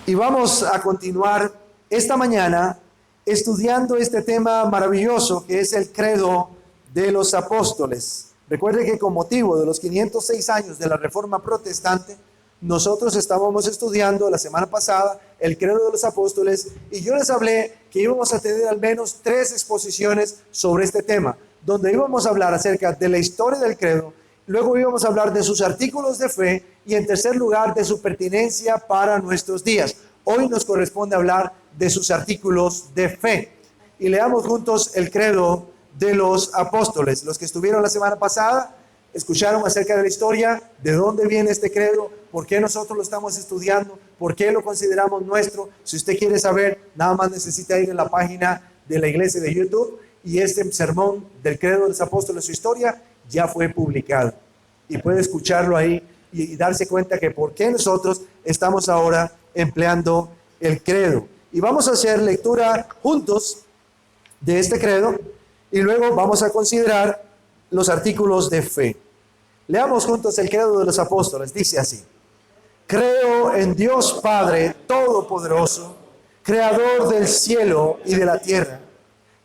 Y vamos a continuar esta mañana estudiando este tema maravilloso que es el credo de los apóstoles. Recuerde que con motivo de los 506 años de la Reforma Protestante, nosotros estábamos estudiando la semana pasada el credo de los apóstoles y yo les hablé que íbamos a tener al menos 3 exposiciones sobre este tema, donde íbamos a hablar acerca de la historia del credo, luego íbamos a hablar de sus artículos de fe y en tercer lugar de su pertinencia para nuestros días. Hoy nos corresponde hablar de sus artículos de fe y leamos juntos el credo de los apóstoles. Los que estuvieron la semana pasada escucharon acerca de la historia, de dónde viene este credo, por qué nosotros lo estamos estudiando, por qué lo consideramos nuestro. Si usted quiere saber, nada más necesita ir en la página de la iglesia de YouTube y este sermón del credo de los apóstoles, su historia, ya fue publicado. Y puede escucharlo ahí y darse cuenta que por qué nosotros estamos ahora empleando el credo. Y vamos a hacer lectura juntos de este credo y luego vamos a considerar los artículos de fe. Leamos juntos el credo de los apóstoles. Dice así: creo en Dios Padre Todopoderoso, Creador del cielo y de la tierra.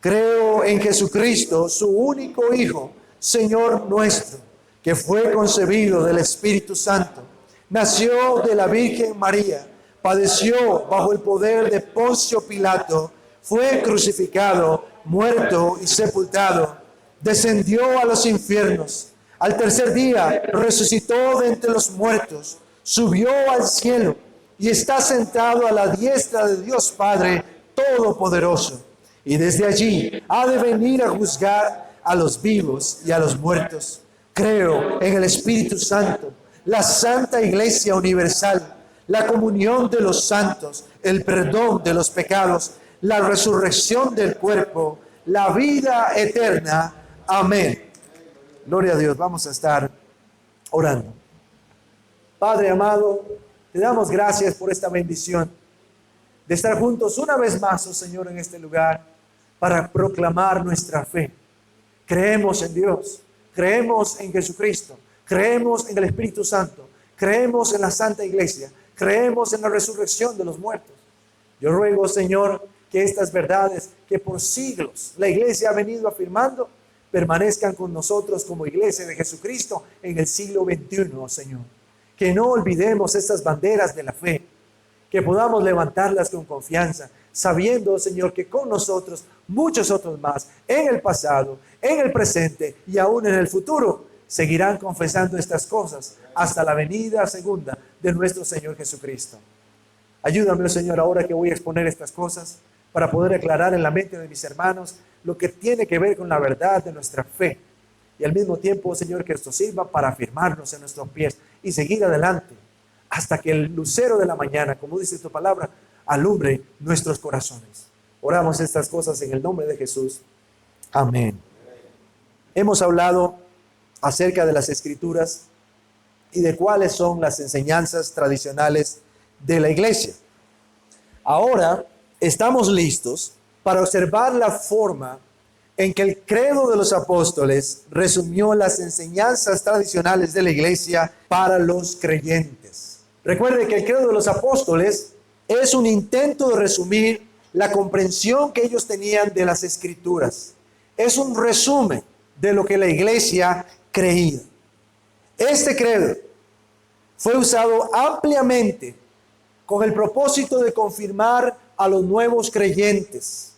Creo en Jesucristo, su único Hijo, Señor nuestro, que fue concebido del Espíritu Santo, nació de la Virgen María, padeció bajo el poder de Poncio Pilato, fue crucificado, muerto y sepultado, descendió a los infiernos, al tercer día resucitó de entre los muertos, subió al cielo y está sentado a la diestra de Dios Padre Todopoderoso, y desde allí ha de venir a juzgar a los vivos y a los muertos. Creo en el Espíritu Santo, la Santa Iglesia Universal, la comunión de los santos, el perdón de los pecados, la resurrección del cuerpo, la vida eterna. Amén. Gloria a Dios. Vamos a estar orando. Padre amado, te damos gracias por esta bendición de estar juntos una vez más, oh Señor, en este lugar para proclamar nuestra fe. Creemos en Dios, creemos en Jesucristo, creemos en el Espíritu Santo, creemos en la Santa Iglesia, creemos en la resurrección de los muertos. Yo ruego, Señor, que estas verdades que por siglos la Iglesia ha venido afirmando permanezcan con nosotros como Iglesia de Jesucristo en el siglo XXI, oh Señor. Que no olvidemos estas banderas de la fe, que podamos levantarlas con confianza, sabiendo, Señor, que con nosotros muchos otros más, en el pasado, en el presente y aún en el futuro, seguirán confesando estas cosas hasta la venida segunda de nuestro Señor Jesucristo. Ayúdame, Señor, ahora que voy a exponer estas cosas, para poder aclarar en la mente de mis hermanos lo que tiene que ver con la verdad de nuestra fe. Y al mismo tiempo, Señor, que esto sirva para afirmarnos en nuestros pies y seguir adelante hasta que el lucero de la mañana, como dice tu palabra, alumbre nuestros corazones. Oramos estas cosas en el nombre de Jesús. Amén. Hemos hablado acerca de las Escrituras y de cuáles son las enseñanzas tradicionales de la iglesia. Ahora estamos listos para observar la forma en que el credo de los apóstoles resumió las enseñanzas tradicionales de la iglesia para los creyentes. Recuerde que el credo de los apóstoles es un intento de resumir la comprensión que ellos tenían de las Escrituras. Es un resumen de lo que la iglesia creía. Este credo fue usado ampliamente con el propósito de confirmar a los nuevos creyentes,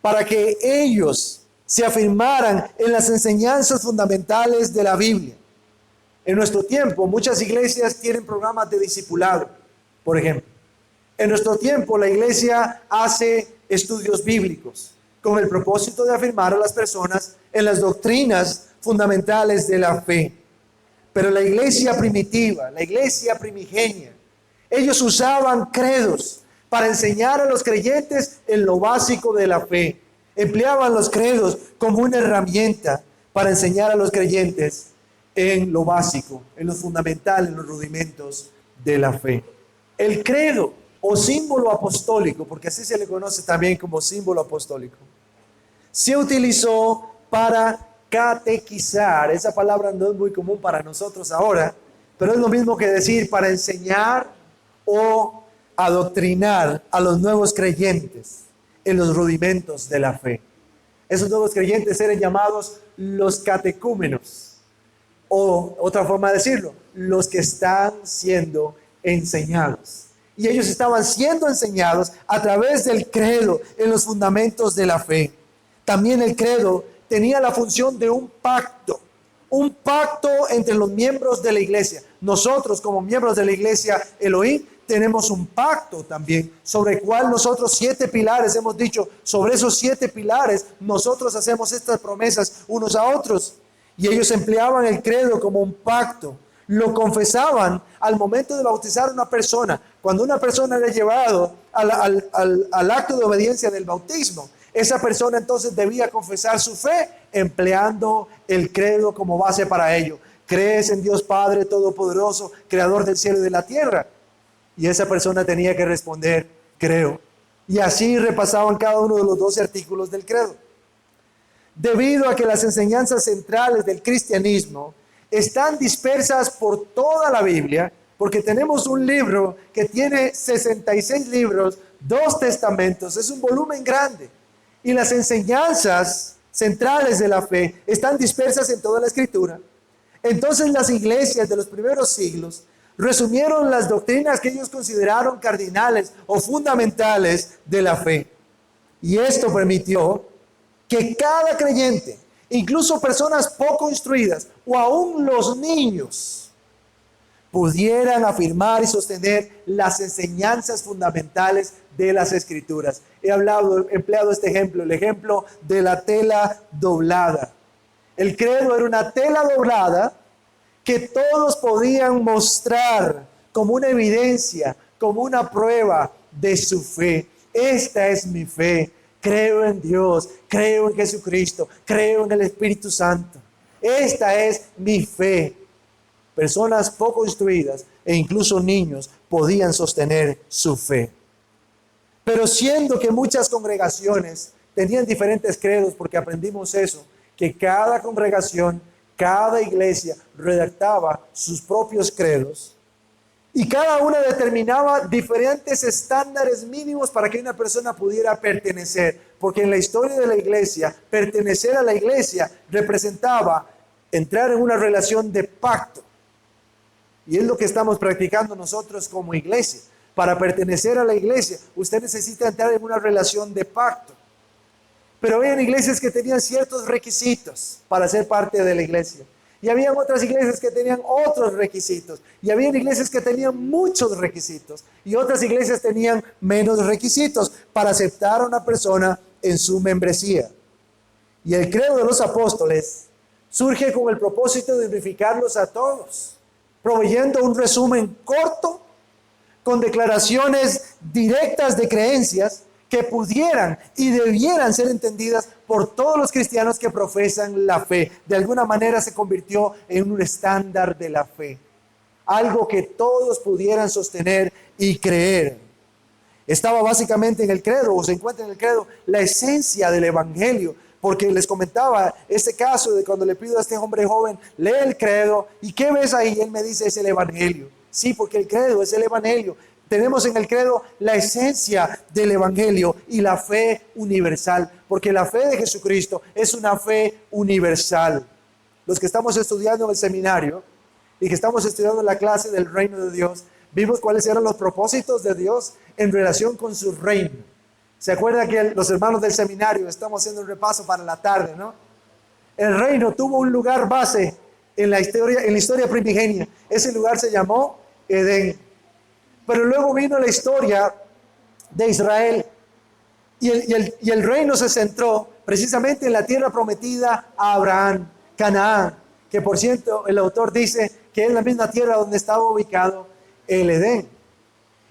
para que ellos se afirmaran en las enseñanzas fundamentales de la Biblia. En nuestro tiempo, muchas iglesias tienen programas de discipulado, por ejemplo. En nuestro tiempo, la iglesia hace estudios bíblicos con el propósito de afirmar a las personas en las doctrinas fundamentales de la fe. Pero la iglesia primitiva, la iglesia primigenia, ellos usaban credos para enseñar a los creyentes en lo básico de la fe. Empleaban los credos como una herramienta para enseñar a los creyentes en lo básico, en lo fundamental, en los rudimentos de la fe. El credo o símbolo apostólico, porque así se le conoce también como símbolo apostólico, se utilizó para catequizar. Esa palabra no es muy común para nosotros ahora, pero es lo mismo que decir para enseñar o adoctrinar a los nuevos creyentes en los rudimentos de la fe. Esos nuevos creyentes eran llamados los catecúmenos, o otra forma de decirlo, los que están siendo enseñados. Y ellos estaban siendo enseñados a través del credo en los fundamentos de la fe. También el credo tenía la función de un pacto entre los miembros de la iglesia. Nosotros como miembros de la iglesia Elohim tenemos un pacto también sobre el cual nosotros 7 pilares hemos dicho, sobre esos 7 pilares nosotros hacemos estas promesas unos a otros. Y ellos empleaban el credo como un pacto. Lo confesaban al momento de bautizar a una persona. Cuando una persona era llevado al acto de obediencia del bautismo, esa persona entonces debía confesar su fe empleando el credo como base para ello. ¿Crees en Dios Padre Todopoderoso, Creador del cielo y de la tierra? Y esa persona tenía que responder, creo. Y así repasaban cada uno de los 12 artículos del credo. Debido a que las enseñanzas centrales del cristianismo están dispersas por toda la Biblia, porque tenemos un libro que tiene 66 libros, 2 testamentos, es un volumen grande. Y las enseñanzas centrales de la fe están dispersas en toda la Escritura. Entonces las iglesias de los primeros siglos resumieron las doctrinas que ellos consideraron cardinales o fundamentales de la fe. Y esto permitió que cada creyente, incluso personas poco instruidas o aún los niños, pudieran afirmar y sostener las enseñanzas fundamentales de las Escrituras. He empleado este ejemplo, el ejemplo de la tela doblada. El credo era una tela doblada que todos podían mostrar como una evidencia, como una prueba de su fe. Esta es mi fe. Creo en Dios, creo en Jesucristo, creo en el Espíritu Santo. Esta es mi fe. Personas poco instruidas e incluso niños podían sostener su fe. Pero siendo que muchas congregaciones tenían diferentes credos, porque aprendimos eso, que cada congregación, cada iglesia redactaba sus propios credos y cada una determinaba diferentes estándares mínimos para que una persona pudiera pertenecer, porque en la historia de la iglesia, pertenecer a la iglesia representaba entrar en una relación de pacto. Y es lo que estamos practicando nosotros como iglesia. Para pertenecer a la iglesia, usted necesita entrar en una relación de pacto. Pero había iglesias que tenían ciertos requisitos para ser parte de la iglesia. Y había otras iglesias que tenían otros requisitos. Y había iglesias que tenían muchos requisitos. Y otras iglesias tenían menos requisitos para aceptar a una persona en su membresía. Y el credo de los apóstoles surge con el propósito de unificarlos a todos, proveyendo un resumen corto con declaraciones directas de creencias que pudieran y debieran ser entendidas por todos los cristianos que profesan la fe. De alguna manera se convirtió en un estándar de la fe, algo que todos pudieran sostener y creer. Estaba básicamente en el credo, o se encuentra en el credo, la esencia del evangelio, porque les comentaba este caso de cuando le pido a este hombre joven, lee el credo, ¿y qué ves ahí? Y él me dice, es el evangelio. Sí, porque el credo es el evangelio. Tenemos en el credo la esencia del evangelio y la fe universal, porque la fe de Jesucristo es una fe universal. Los que estamos estudiando en el seminario y que estamos estudiando la clase del reino de Dios, vimos cuáles eran los propósitos de Dios en relación con su reino. ¿Se acuerdan que los hermanos del seminario, estamos haciendo un repaso para la tarde, ¿no? El reino tuvo un lugar base en la historia primigenia. Ese lugar se llamó Edén. Pero luego vino la historia de Israel y el reino se centró precisamente en la tierra prometida a Abraham, Canaán, que por cierto el autor dice que es la misma tierra donde estaba ubicado el Edén.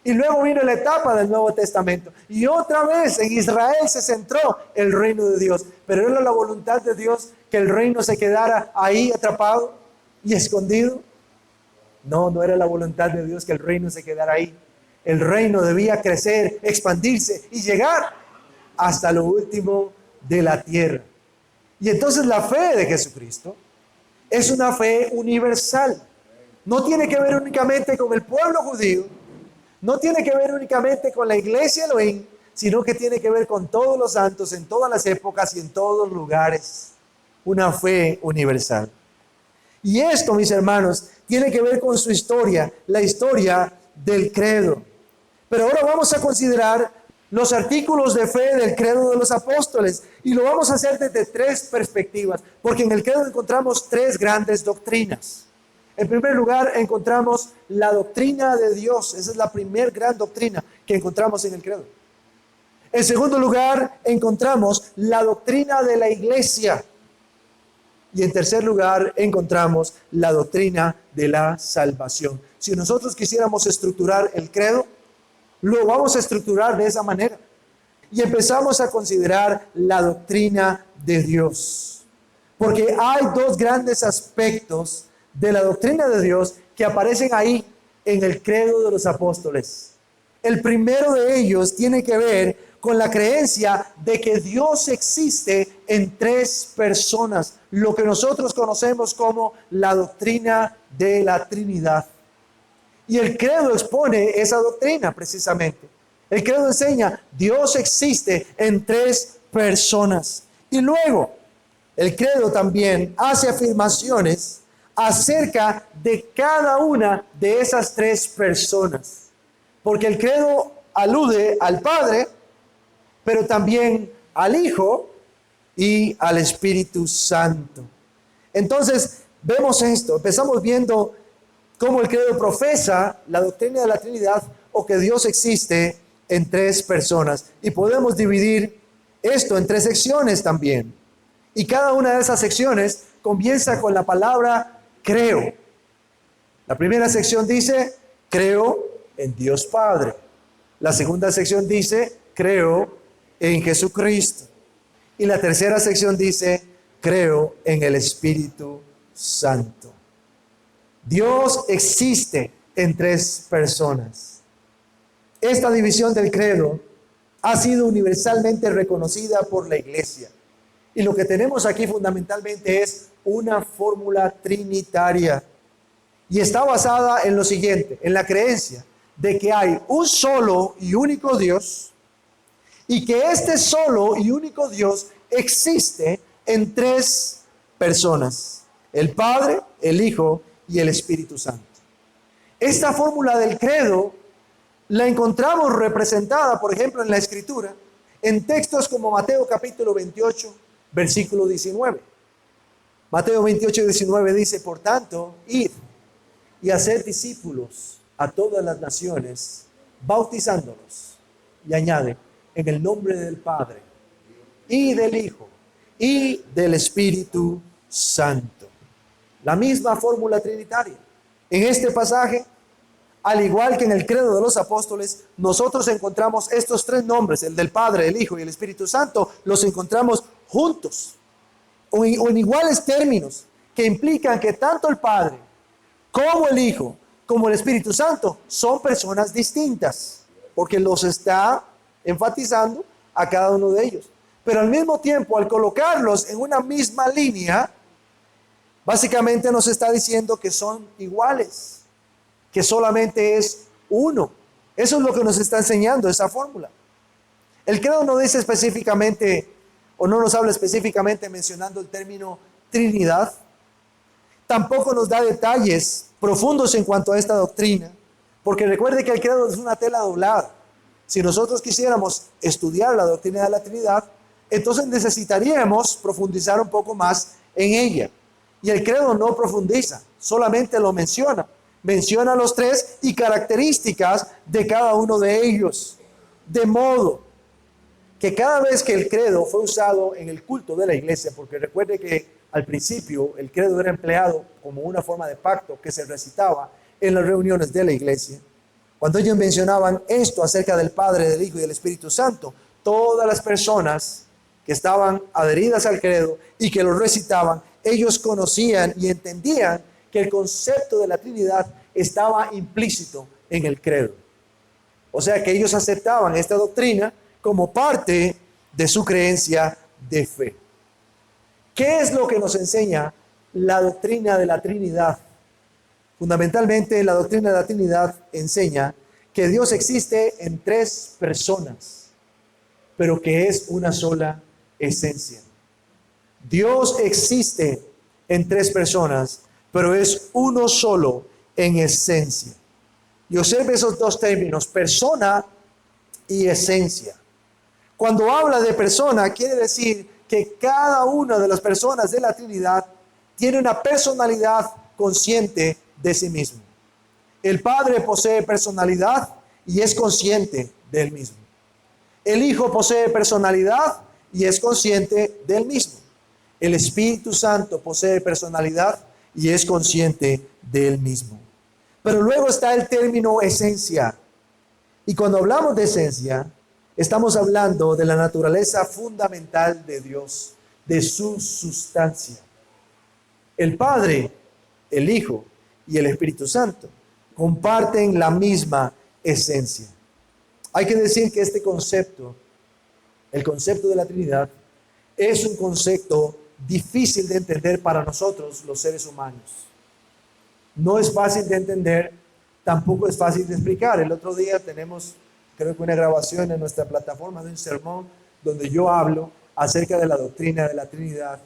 Y luego vino la etapa del Nuevo Testamento y otra vez en Israel se centró el reino de Dios. Pero era la voluntad de Dios que el reino se quedara ahí atrapado y escondido. No, no era la voluntad de Dios que el reino se quedara ahí. El reino debía crecer, expandirse y llegar hasta lo último de la tierra. Y entonces la fe de Jesucristo es una fe universal. No tiene que ver únicamente con el pueblo judío, No tiene que ver únicamente con la iglesia Elohim, sino que tiene que ver con todos los santos en todas las épocas y en todos los lugares. Una fe universal. Y esto, mis hermanos, tiene que ver con su historia, la historia del credo. Pero ahora vamos a considerar los artículos de fe del credo de los apóstoles. Y lo vamos a hacer desde tres perspectivas, porque en el credo encontramos tres grandes doctrinas. En primer lugar, encontramos la doctrina de Dios. Esa es la primera gran doctrina que encontramos en el credo. En segundo lugar, encontramos la doctrina de la iglesia. Y en tercer lugar, encontramos la doctrina de la salvación. Si nosotros quisiéramos estructurar el credo, lo vamos a estructurar de esa manera. Y empezamos a considerar la doctrina de Dios. Porque hay dos grandes aspectos de la doctrina de Dios que aparecen ahí en el credo de los apóstoles. El primero de ellos tiene que ver con la creencia de que Dios existe en tres personas, lo que nosotros conocemos como la doctrina de la Trinidad. Y el credo expone esa doctrina precisamente. El credo enseña, Dios existe en tres personas. Y luego, el credo también hace afirmaciones acerca de cada una de esas tres personas. Porque el credo alude al Padre, pero también al Hijo y al Espíritu Santo. Entonces, vemos esto. Empezamos viendo cómo el credo profesa la doctrina de la Trinidad o que Dios existe en tres personas. Y podemos dividir esto en tres secciones también. Y cada una de esas secciones comienza con la palabra creo. La primera sección dice, creo en Dios Padre. La segunda sección dice, creo en Jesucristo. Y la tercera sección dice, creo en el Espíritu Santo. Dios existe en tres personas. Esta división del credo ha sido universalmente reconocida por la iglesia. Y lo que tenemos aquí fundamentalmente es una fórmula trinitaria. Y está basada en lo siguiente, en la creencia de que hay un solo y único Dios y que este solo y único Dios existe en tres personas: el Padre, el Hijo y el Espíritu Santo. Esta fórmula del credo la encontramos representada, por ejemplo, en la Escritura, en textos como Mateo capítulo 28, versículo 19. Mateo 28, 19 dice, por tanto, id y haced discípulos a todas las naciones, bautizándolos, y añade, en el nombre del Padre, y del Hijo, y del Espíritu Santo. La misma fórmula trinitaria. En este pasaje, al igual que en el credo de los apóstoles, nosotros encontramos estos tres nombres, el del Padre, el Hijo y el Espíritu Santo, los encontramos juntos, o en iguales términos, que implican que tanto el Padre, como el Hijo, como el Espíritu Santo, son personas distintas, porque los está enfatizando a cada uno de ellos. Pero al mismo tiempo, al colocarlos en una misma línea, básicamente nos está diciendo que son iguales, que solamente es uno. Eso es lo que nos está enseñando esa fórmula. El credo no dice específicamente, o no nos habla específicamente mencionando el término Trinidad. Tampoco nos da detalles profundos en cuanto a esta doctrina, porque recuerde que el credo es una tela doblada. Si nosotros quisiéramos estudiar la doctrina de la Trinidad, entonces necesitaríamos profundizar un poco más en ella. Y el credo no profundiza, solamente lo menciona. Menciona los tres y características de cada uno de ellos. De modo que cada vez que el credo fue usado en el culto de la iglesia, porque recuerde que al principio el credo era empleado como una forma de pacto que se recitaba en las reuniones de la iglesia. Cuando ellos mencionaban esto acerca del Padre, del Hijo y del Espíritu Santo, todas las personas que estaban adheridas al credo y que lo recitaban, ellos conocían y entendían que el concepto de la Trinidad estaba implícito en el credo. O sea que ellos aceptaban esta doctrina como parte de su creencia de fe. ¿Qué es lo que nos enseña la doctrina de la Trinidad? Fundamentalmente, la doctrina de la Trinidad enseña que Dios existe en tres personas, pero que es una sola esencia. Dios existe en tres personas, pero es uno solo en esencia. Y observe esos dos términos, persona y esencia. Cuando habla de persona, quiere decir que cada una de las personas de la Trinidad tiene una personalidad consciente de sí mismo. El Padre posee personalidad y es consciente de él mismo. El Hijo posee personalidad y es consciente de él mismo. El Espíritu Santo posee personalidad y es consciente de él mismo. Pero luego está el término esencia. Y cuando hablamos de esencia, estamos hablando de la naturaleza fundamental de Dios, de su sustancia. El Padre, el Hijo y el Espíritu Santo comparten la misma esencia. Hay que decir que este concepto, el concepto de la Trinidad, es un concepto difícil de entender para nosotros, los seres humanos. No es fácil de entender, tampoco es fácil de explicar. El otro día tenemos, creo que una grabación en nuestra plataforma de un sermón donde yo hablo acerca de la doctrina de la Trinidad.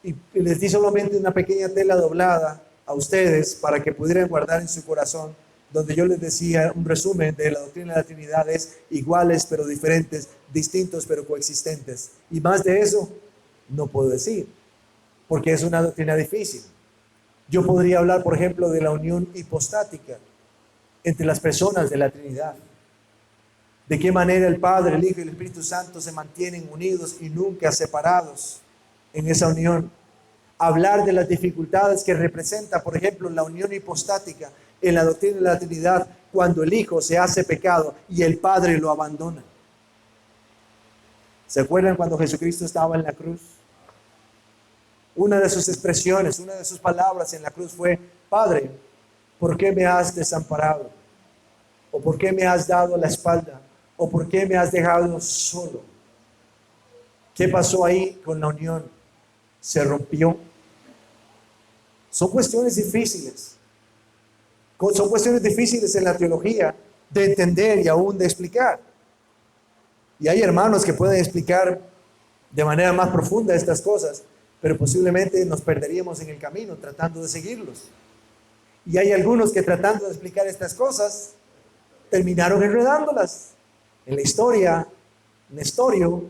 Y les di solamente una pequeña tela doblada a ustedes para que pudieran guardar en su corazón, donde yo les decía un resumen de la doctrina de la Trinidad es iguales pero diferentes, distintos pero coexistentes. Y más de eso no puedo decir, porque es una doctrina difícil. Yo podría hablar, por ejemplo, de la unión hipostática entre las personas de la Trinidad. De qué manera el Padre, el Hijo y el Espíritu Santo se mantienen unidos y nunca separados en esa unión. Hablar de las dificultades que representa, por ejemplo, la unión hipostática en la doctrina de la Trinidad, cuando el Hijo se hace pecado y el Padre lo abandona. ¿Se acuerdan cuando Jesucristo estaba en la cruz? Una de sus expresiones, una de sus palabras en la cruz fue: Padre, ¿por qué me has desamparado? ¿O por qué me has dado la espalda? ¿O por qué me has dejado solo? ¿Qué pasó ahí con la unión? ¿Se rompió? Son cuestiones difíciles. Son cuestiones difíciles en la teología de entender y aún de explicar. Y hay hermanos que pueden explicar de manera más profunda estas cosas, pero posiblemente nos perderíamos en el camino tratando de seguirlos. Y hay algunos que tratando de explicar estas cosas terminaron enredándolas. En la historia, Nestorio,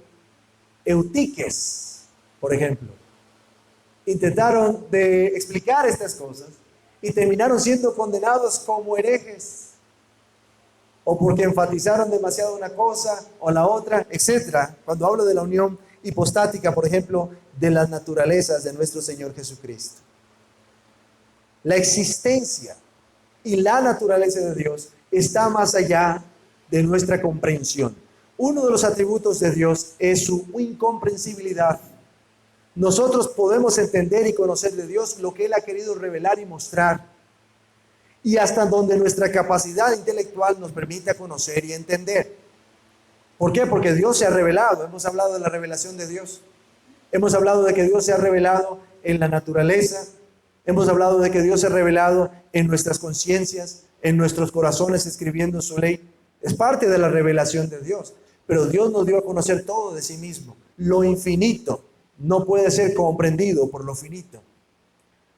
Eutiques, por ejemplo, intentaron de explicar estas cosas y terminaron siendo condenados como herejes, o porque enfatizaron demasiado una cosa o la otra, etcétera. Cuando hablo de la unión hipostática, por ejemplo, de las naturalezas de nuestro Señor Jesucristo. La existencia y la naturaleza de Dios está más allá de nuestra comprensión. Uno de los atributos de Dios es su incomprensibilidad. Nosotros podemos entender y conocer de Dios lo que Él ha querido revelar y mostrar, y hasta donde nuestra capacidad intelectual nos permite conocer y entender. ¿Por qué? Porque Dios se ha revelado. Hemos hablado de la revelación de Dios. Hemos hablado de que Dios se ha revelado en la naturaleza. Hemos hablado de que Dios se ha revelado en nuestras conciencias, en nuestros corazones, escribiendo su ley. Es parte de la revelación de Dios. Pero Dios nos dio a conocer todo de sí mismo. Lo infinito no puede ser comprendido por lo finito.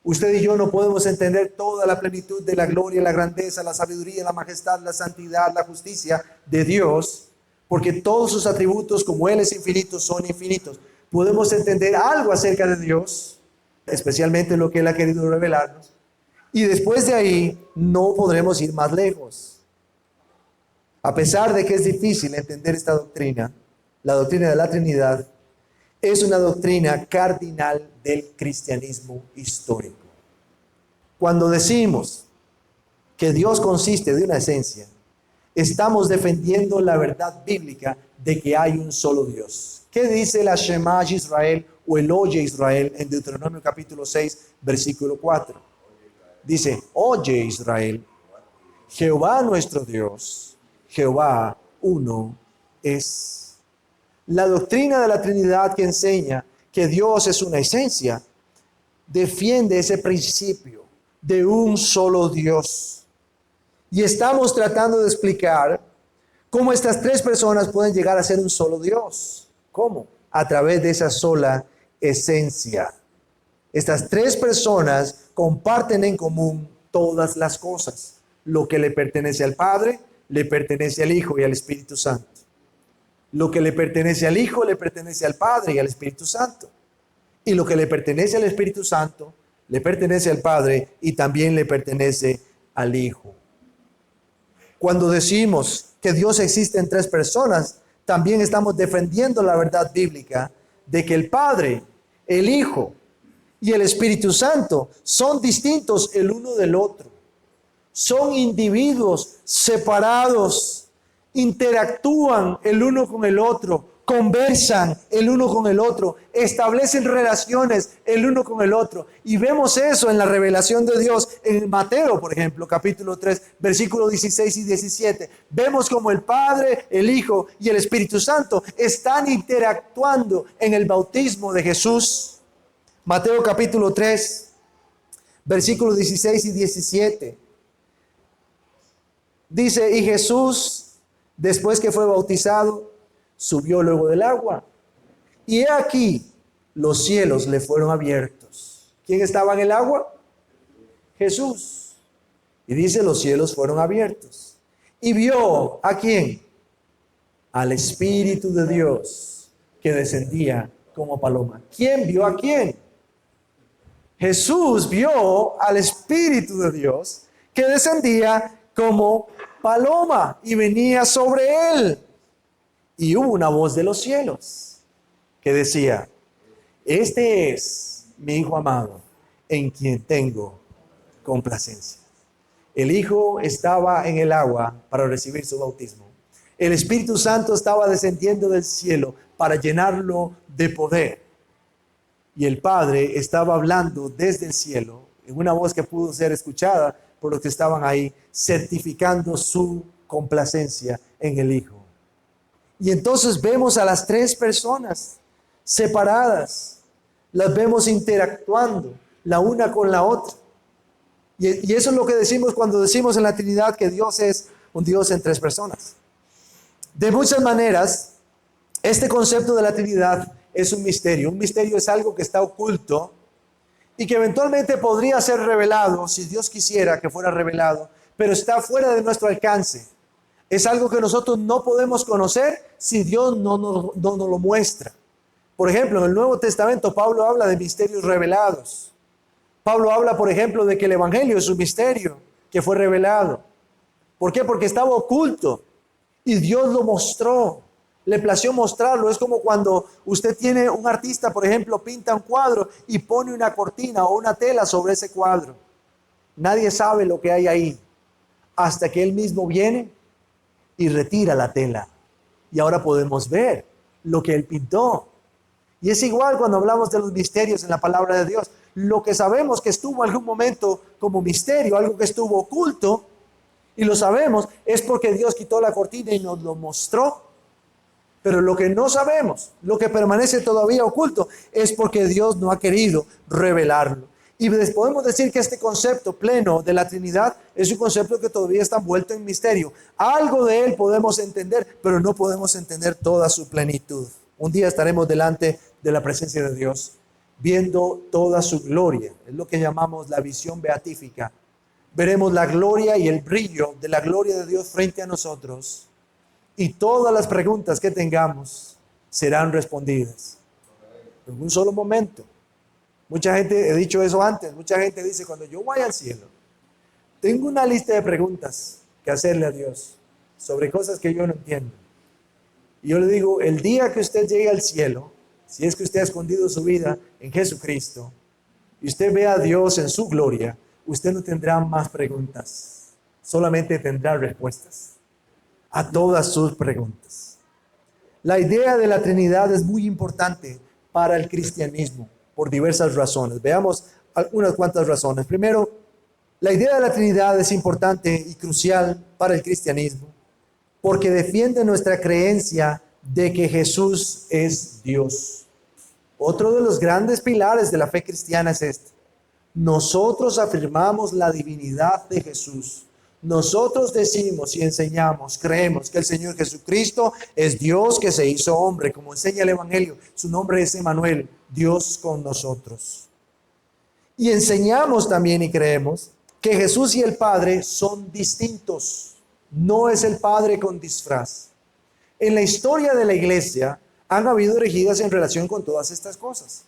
Usted y yo no podemos entender toda la plenitud de la gloria, la grandeza, la sabiduría, la majestad, la santidad, la justicia de Dios, porque todos sus atributos, como Él es infinito, son infinitos. Podemos entender algo acerca de Dios, especialmente lo que Él ha querido revelarnos, y después de ahí no podremos ir más lejos. A pesar de que es difícil entender esta doctrina, la doctrina de la Trinidad es una doctrina cardinal del cristianismo histórico. Cuando decimos que Dios consiste de una esencia, estamos defendiendo la verdad bíblica de que hay un solo Dios. ¿Qué dice la Shema Israel o el Oye Israel en Deuteronomio capítulo 6, versículo 4? Dice: Oye Israel, Jehová nuestro Dios, Jehová uno es. La doctrina de la Trinidad, que enseña que Dios es una esencia, defiende ese principio de un solo Dios. Y estamos tratando de explicar cómo estas tres personas pueden llegar a ser un solo Dios. ¿Cómo? A través de esa sola esencia. Estas tres personas comparten en común todas las cosas. Lo que le pertenece al Padre, le pertenece al Hijo y al Espíritu Santo. Lo que le pertenece al Hijo, le pertenece al Padre y al Espíritu Santo. Y lo que le pertenece al Espíritu Santo, le pertenece al Padre y también le pertenece al Hijo. Cuando decimos que Dios existe en tres personas, también estamos defendiendo la verdad bíblica de que el Padre, el Hijo y el Espíritu Santo son distintos el uno del otro. Son individuos separados, interactúan el uno con el otro, conversan el uno con el otro, establecen relaciones el uno con el otro. Y vemos eso en la revelación de Dios en Mateo, por ejemplo, capítulo 3, versículos 16 y 17. Vemos como el Padre, el Hijo y el Espíritu Santo están interactuando en el bautismo de Jesús. Mateo capítulo 3, versículos 16 y 17. Dice, y Jesús, después que fue bautizado, subió luego del agua. Y he aquí, los cielos le fueron abiertos. ¿Quién estaba en el agua? Jesús. Y dice, los cielos fueron abiertos. Y vio, ¿a quién? Al Espíritu de Dios, que descendía como paloma. ¿Quién vio a quién? Jesús vio al Espíritu de Dios, que descendía como paloma y venía sobre él. Y hubo una voz de los cielos que decía, este es mi Hijo amado, en quien tengo complacencia. El Hijo estaba en el agua para recibir su bautismo. El Espíritu Santo estaba descendiendo del cielo para llenarlo de poder. Y el Padre estaba hablando desde el cielo, en una voz que pudo ser escuchada por los que estaban ahí, certificando su complacencia en el Hijo. Y entonces vemos a las tres personas separadas, las vemos interactuando la una con la otra. Y eso es lo que decimos cuando decimos en la Trinidad que Dios es un Dios en tres personas. De muchas maneras, este concepto de la Trinidad es un misterio. Un misterio es algo que está oculto y que eventualmente podría ser revelado si Dios quisiera que fuera revelado, pero está fuera de nuestro alcance. Es algo que nosotros no podemos conocer si Dios no nos lo muestra. Por ejemplo, en el Nuevo Testamento Pablo habla de misterios revelados. Pablo habla, por ejemplo, de que el Evangelio es un misterio que fue revelado. ¿Por qué? Porque estaba oculto y Dios lo mostró. Le plació mostrarlo. Es como cuando usted tiene un artista, por ejemplo, pinta un cuadro y pone una cortina o una tela sobre ese cuadro. Nadie sabe lo que hay ahí hasta que él mismo viene y retira la tela. Y ahora podemos ver lo que él pintó. Y es igual cuando hablamos de los misterios en la palabra de Dios. Lo que sabemos que estuvo en algún momento como misterio, algo que estuvo oculto, y lo sabemos, es porque Dios quitó la cortina y nos lo mostró. Pero lo que no sabemos, lo que permanece todavía oculto, es porque Dios no ha querido revelarlo. Y podemos decir que este concepto pleno de la Trinidad es un concepto que todavía está envuelto en misterio. Algo de él podemos entender, pero no podemos entender toda su plenitud. Un día estaremos delante de la presencia de Dios, viendo toda su gloria. Es lo que llamamos la visión beatífica. Veremos la gloria y el brillo de la gloria de Dios frente a nosotros. Y todas las preguntas que tengamos serán respondidas en un solo momento. Mucha gente, he dicho eso antes, mucha gente dice, cuando yo vaya al cielo, tengo una lista de preguntas que hacerle a Dios sobre cosas que yo no entiendo. Y yo le digo, el día que usted llegue al cielo, si es que usted ha escondido su vida en Jesucristo, y usted ve a Dios en su gloria, usted no tendrá más preguntas, solamente tendrá respuestas a todas sus preguntas. La idea de la Trinidad es muy importante para el cristianismo por diversas razones. Veamos unas cuantas razones. Primero, la idea de la Trinidad es importante y crucial para el cristianismo porque defiende nuestra creencia de que Jesús es Dios. Otro de los grandes pilares de la fe cristiana es este. Nosotros afirmamos la divinidad de Jesús Nosotros decimos y enseñamos, creemos que el Señor Jesucristo es Dios que se hizo hombre, como enseña el Evangelio. Su nombre es Emmanuel, Dios con nosotros. Y enseñamos también y creemos que Jesús y el Padre son distintos. No es el Padre con disfraz. En la historia de la iglesia han habido herejías en relación con todas estas cosas.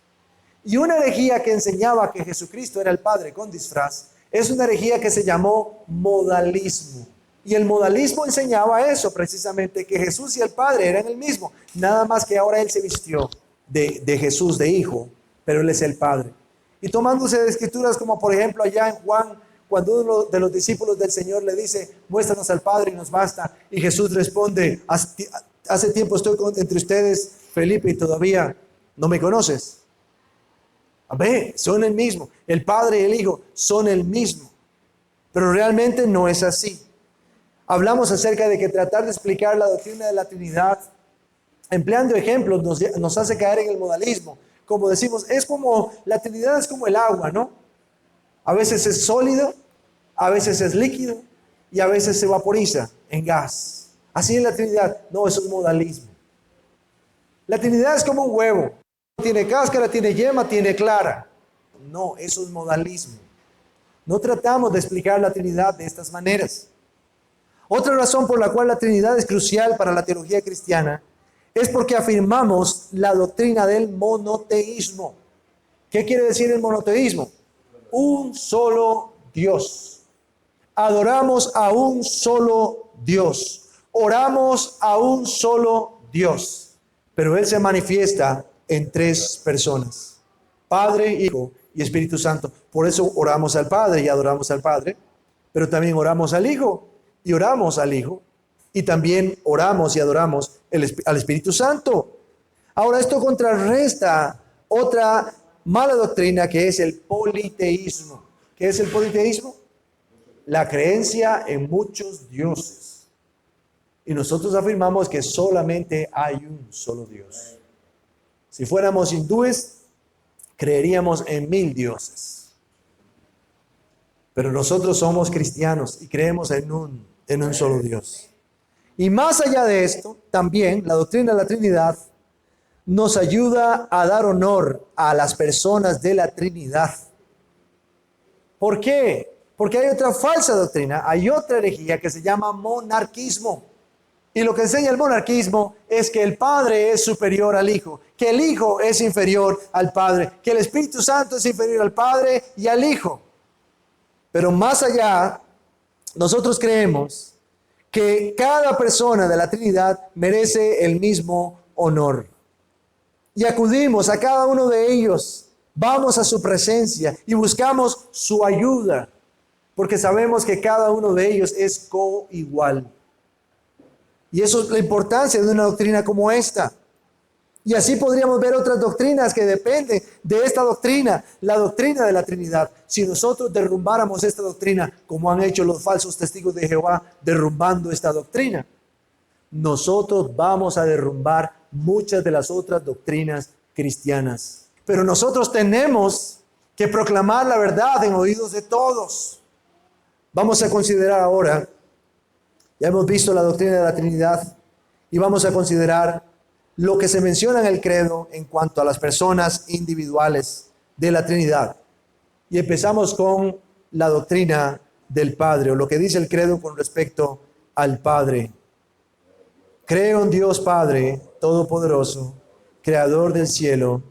Y una herejía que enseñaba que Jesucristo era el Padre con disfraz es una herejía que se llamó modalismo. Y el modalismo enseñaba eso precisamente, que Jesús y el Padre eran el mismo. Nada más que ahora Él se vistió de Jesús, de Hijo, pero Él es el Padre. Y tomándose de escrituras como por ejemplo allá en Juan, cuando uno de los discípulos del Señor le dice, muéstranos al Padre y nos basta. Y Jesús responde, hace tiempo estoy entre ustedes, Felipe, y todavía no me conoces. A ver, son el mismo. El Padre y el Hijo son el mismo. Pero realmente no es así. Hablamos acerca de que tratar de explicar la doctrina de la Trinidad, empleando ejemplos, nos hace caer en el modalismo. Como decimos, la Trinidad es como el agua, ¿no? A veces es sólido, a veces es líquido y a veces se vaporiza en gas. Así es la Trinidad. No, eso es modalismo. La Trinidad es como un huevo. Tiene cáscara, tiene yema, tiene clara. No, eso es modalismo. No tratamos de explicar la Trinidad de estas maneras. Otra razón por la cual la Trinidad es crucial para la teología cristiana es porque afirmamos la doctrina del monoteísmo. ¿Qué quiere decir el monoteísmo? Un solo Dios. Adoramos a un solo Dios. Oramos a un solo Dios. Pero Él se manifiesta en tres personas: Padre, Hijo y Espíritu Santo. Por eso oramos al Padre y adoramos al Padre, pero también oramos al Hijo y oramos al Hijo, y también oramos y adoramos al Espíritu Santo. Ahora, esto contrarresta otra mala doctrina que es el politeísmo. ¿Qué es el politeísmo? La creencia en muchos dioses. Y nosotros afirmamos que solamente hay un solo Dios. Si fuéramos hindúes, creeríamos en 1000 dioses. Pero nosotros somos cristianos y creemos en un solo Dios. Y más allá de esto, también la doctrina de la Trinidad nos ayuda a dar honor a las personas de la Trinidad. ¿Por qué? Porque hay otra falsa doctrina, hay otra herejía que se llama monarquismo. Y lo que enseña el monarquismo es que el Padre es superior al Hijo, que el Hijo es inferior al Padre, que el Espíritu Santo es inferior al Padre y al Hijo. Pero más allá, nosotros creemos que cada persona de la Trinidad merece el mismo honor. Y acudimos a cada uno de ellos, vamos a su presencia y buscamos su ayuda, porque sabemos que cada uno de ellos es coigual. Y eso es la importancia de una doctrina como esta. Y así podríamos ver otras doctrinas que dependen de esta doctrina, la doctrina de la Trinidad. Si nosotros derrumbáramos esta doctrina, como han hecho los falsos testigos de Jehová, derrumbando esta doctrina, nosotros vamos a derrumbar muchas de las otras doctrinas cristianas. Pero nosotros tenemos que proclamar la verdad en oídos de todos. Vamos a considerar ahora, ya hemos visto la doctrina de la Trinidad, y vamos a considerar lo que se menciona en el credo en cuanto a las personas individuales de la Trinidad. Y empezamos con la doctrina del Padre, o lo que dice el credo con respecto al Padre. Creo en Dios Padre Todopoderoso, Creador del cielo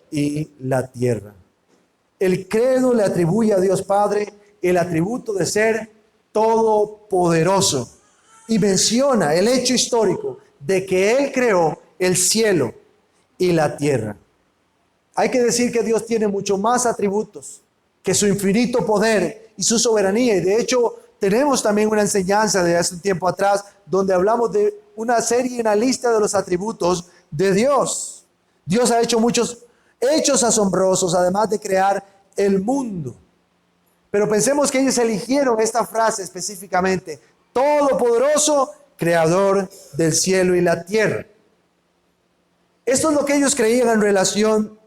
y la tierra. El credo le atribuye a Dios Padre el atributo de ser todopoderoso y menciona el hecho histórico de que Él creó el cielo y la tierra. Hay que decir que Dios tiene mucho más atributos que su infinito poder y su soberanía. Y de hecho, tenemos también una enseñanza de hace un tiempo atrás donde hablamos de una serie, una lista de los atributos de Dios. Dios ha hecho muchos hechos asombrosos, además de crear el mundo. Pero pensemos que ellos eligieron esta frase específicamente: todopoderoso, creador del cielo y la tierra. Esto es lo que ellos creían en relación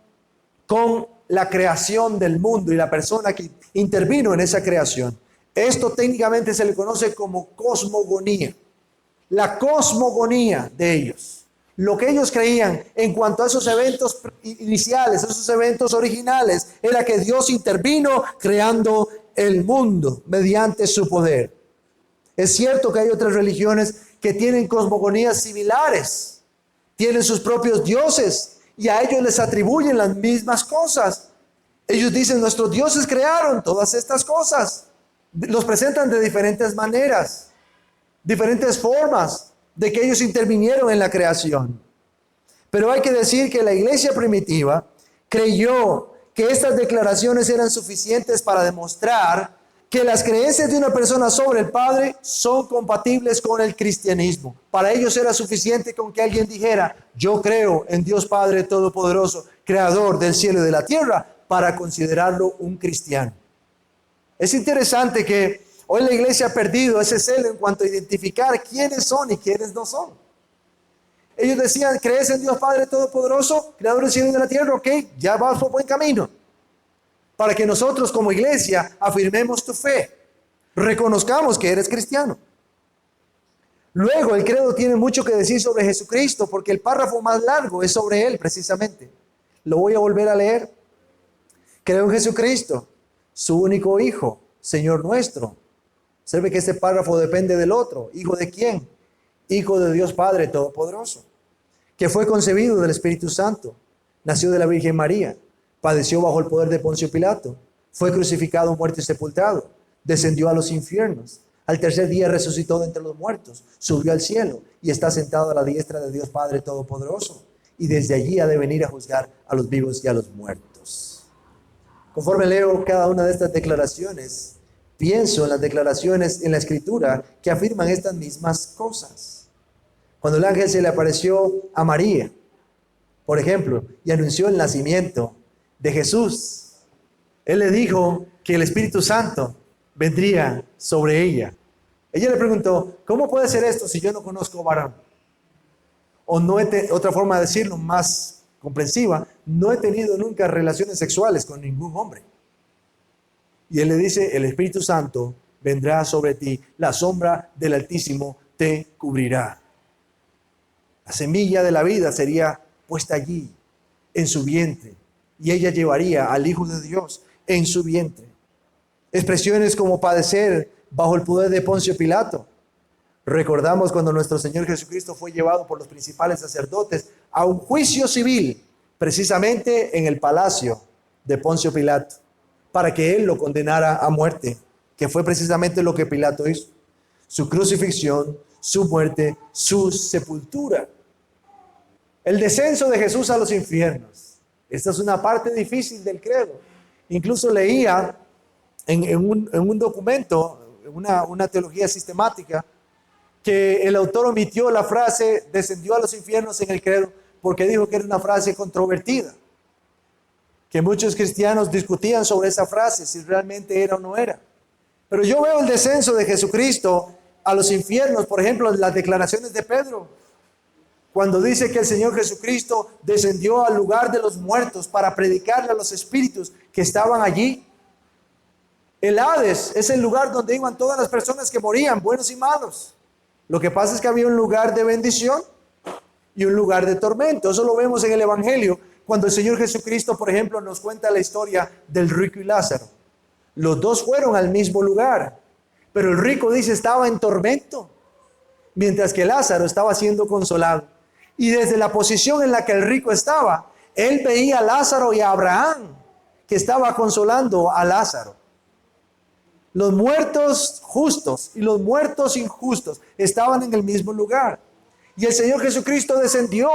con la creación del mundo y la persona que intervino en esa creación. Esto técnicamente se le conoce como cosmogonía. La cosmogonía de ellos. Lo que ellos creían en cuanto a esos eventos iniciales, esos eventos originales, era que Dios intervino creando el mundo mediante su poder. Es cierto que hay otras religiones que tienen cosmogonías similares, tienen sus propios dioses y a ellos les atribuyen las mismas cosas. Ellos dicen, nuestros dioses crearon todas estas cosas. Los presentan de diferentes maneras, diferentes formas de que ellos intervinieron en la creación. Pero hay que decir que la iglesia primitiva creyó que estas declaraciones eran suficientes para demostrar que las creencias de una persona sobre el Padre son compatibles con el cristianismo. Para ellos era suficiente con que alguien dijera, yo creo en Dios Padre Todopoderoso, creador del cielo y de la tierra, para considerarlo un cristiano. Es interesante que hoy la iglesia ha perdido ese celo en cuanto a identificar quiénes son y quiénes no son. Ellos decían, ¿crees en Dios Padre Todopoderoso, creador del cielo y de la tierra? Ok, ya vas por buen camino. Para que nosotros como iglesia afirmemos tu fe, reconozcamos que eres cristiano. Luego el credo tiene mucho que decir sobre Jesucristo, porque el párrafo más largo es sobre Él precisamente. Lo voy a volver a leer. Creo en Jesucristo, su único Hijo, Señor nuestro. Observe que este párrafo depende del otro. ¿Hijo de quién? Hijo de Dios Padre Todopoderoso, que fue concebido del Espíritu Santo, nació de la Virgen María, padeció bajo el poder de Poncio Pilato, fue crucificado, muerto y sepultado, descendió a los infiernos, al tercer día resucitó de entre los muertos, subió al cielo y está sentado a la diestra de Dios Padre Todopoderoso, y desde allí ha de venir a juzgar a los vivos y a los muertos. Conforme leo cada una de estas declaraciones, pienso en las declaraciones en la Escritura que afirman estas mismas cosas. Cuando el ángel se le apareció a María, por ejemplo, y anunció el nacimiento de Jesús, él le dijo que el Espíritu Santo vendría sobre ella. Ella le preguntó, ¿cómo puede ser esto si yo no conozco varón? O no otra forma de decirlo más comprensiva, no he tenido nunca relaciones sexuales con ningún hombre. Y él le dice, el Espíritu Santo vendrá sobre ti, la sombra del Altísimo te cubrirá. La semilla de la vida sería puesta allí, en su vientre, y ella llevaría al Hijo de Dios en su vientre. Expresiones como padecer bajo el poder de Poncio Pilato. Recordamos cuando nuestro Señor Jesucristo fue llevado por los principales sacerdotes a un juicio civil, precisamente en el palacio de Poncio Pilato, para que él lo condenara a muerte, que fue precisamente lo que Pilato hizo. Su crucifixión, su muerte, su sepultura. El descenso de Jesús a los infiernos. Esta es una parte difícil del credo. Incluso leía en un documento, una teología sistemática, que el autor omitió la frase descendió a los infiernos en el credo porque dijo que era una frase controvertida, que muchos cristianos discutían sobre esa frase, si realmente era o no era. Pero yo veo el descenso de Jesucristo a los infiernos, por ejemplo, en las declaraciones de Pedro, cuando dice que el Señor Jesucristo descendió al lugar de los muertos para predicarle a los espíritus que estaban allí. El Hades es el lugar donde iban todas las personas que morían, buenos y malos. Lo que pasa es que había un lugar de bendición y un lugar de tormento. Eso lo vemos en el Evangelio, cuando el Señor Jesucristo, por ejemplo, nos cuenta la historia del rico y Lázaro. Los dos fueron al mismo lugar, pero el rico, dice, estaba en tormento, mientras que Lázaro estaba siendo consolado. Y desde la posición en la que el rico estaba, él veía a Lázaro y a Abraham, que estaba consolando a Lázaro. Los muertos justos y los muertos injustos estaban en el mismo lugar. Y el Señor Jesucristo descendió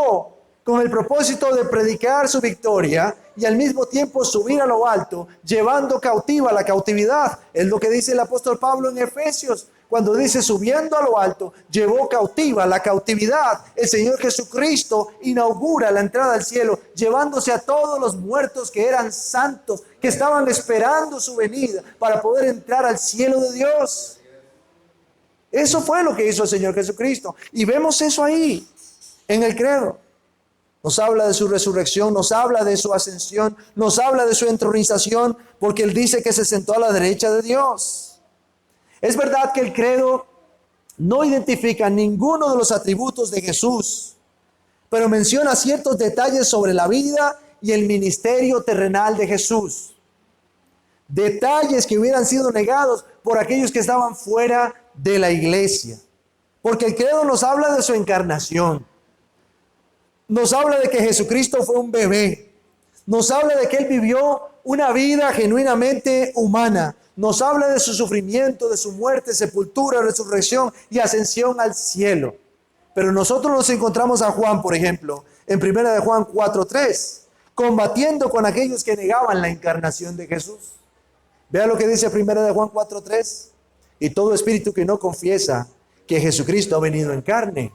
con el propósito de predicar su victoria y al mismo tiempo subir a lo alto, llevando cautiva la cautividad. Es lo que dice el apóstol Pablo en Efesios, cuando dice subiendo a lo alto, llevó cautiva la cautividad. El Señor Jesucristo inaugura la entrada al cielo, llevándose a todos los muertos que eran santos, que estaban esperando su venida para poder entrar al cielo de Dios. Eso fue lo que hizo el Señor Jesucristo. Y vemos eso ahí, en el credo. Nos habla de su resurrección, nos habla de su ascensión, nos habla de su entronización, porque Él dice que se sentó a la derecha de Dios. Es verdad que el credo no identifica ninguno de los atributos de Jesús, pero menciona ciertos detalles sobre la vida y el ministerio terrenal de Jesús. Detalles que hubieran sido negados por aquellos que estaban fuera de la iglesia. Porque el credo nos habla de su encarnación. Nos habla de que Jesucristo fue un bebé. Nos habla de que Él vivió una vida genuinamente humana. Nos habla de su sufrimiento, de su muerte, sepultura, resurrección y ascensión al cielo. Pero nosotros nos encontramos a Juan, por ejemplo, en 1 de Juan 4:3, combatiendo con aquellos que negaban la encarnación de Jesús. Vea lo que dice 1 de Juan 4:3. Y todo espíritu que no confiesa que Jesucristo ha venido en carne,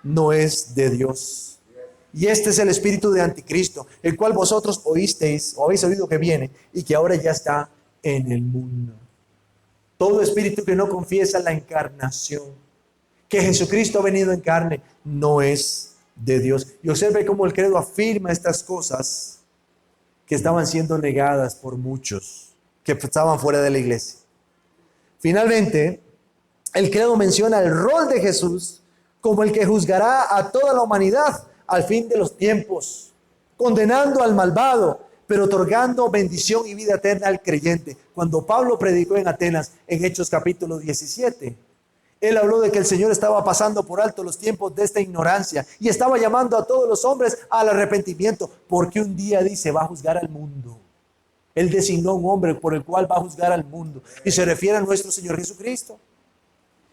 no es de Dios. Y este es el espíritu de anticristo, el cual vosotros oísteis o habéis oído que viene y que ahora ya está en el mundo. Todo espíritu que no confiesa la encarnación, que Jesucristo ha venido en carne, no es de Dios. Y observe cómo el credo afirma estas cosas que estaban siendo negadas por muchos que estaban fuera de la iglesia. Finalmente, el credo menciona el rol de Jesús como el que juzgará a toda la humanidad al fin de los tiempos, condenando al malvado, pero otorgando bendición y vida eterna al creyente. Cuando Pablo predicó en Atenas, en Hechos capítulo 17, él habló de que el Señor estaba pasando por alto los tiempos de esta ignorancia y estaba llamando a todos los hombres al arrepentimiento, porque un día dice, va a juzgar al mundo. Él designó un hombre por el cual va a juzgar al mundo y se refiere a nuestro Señor Jesucristo.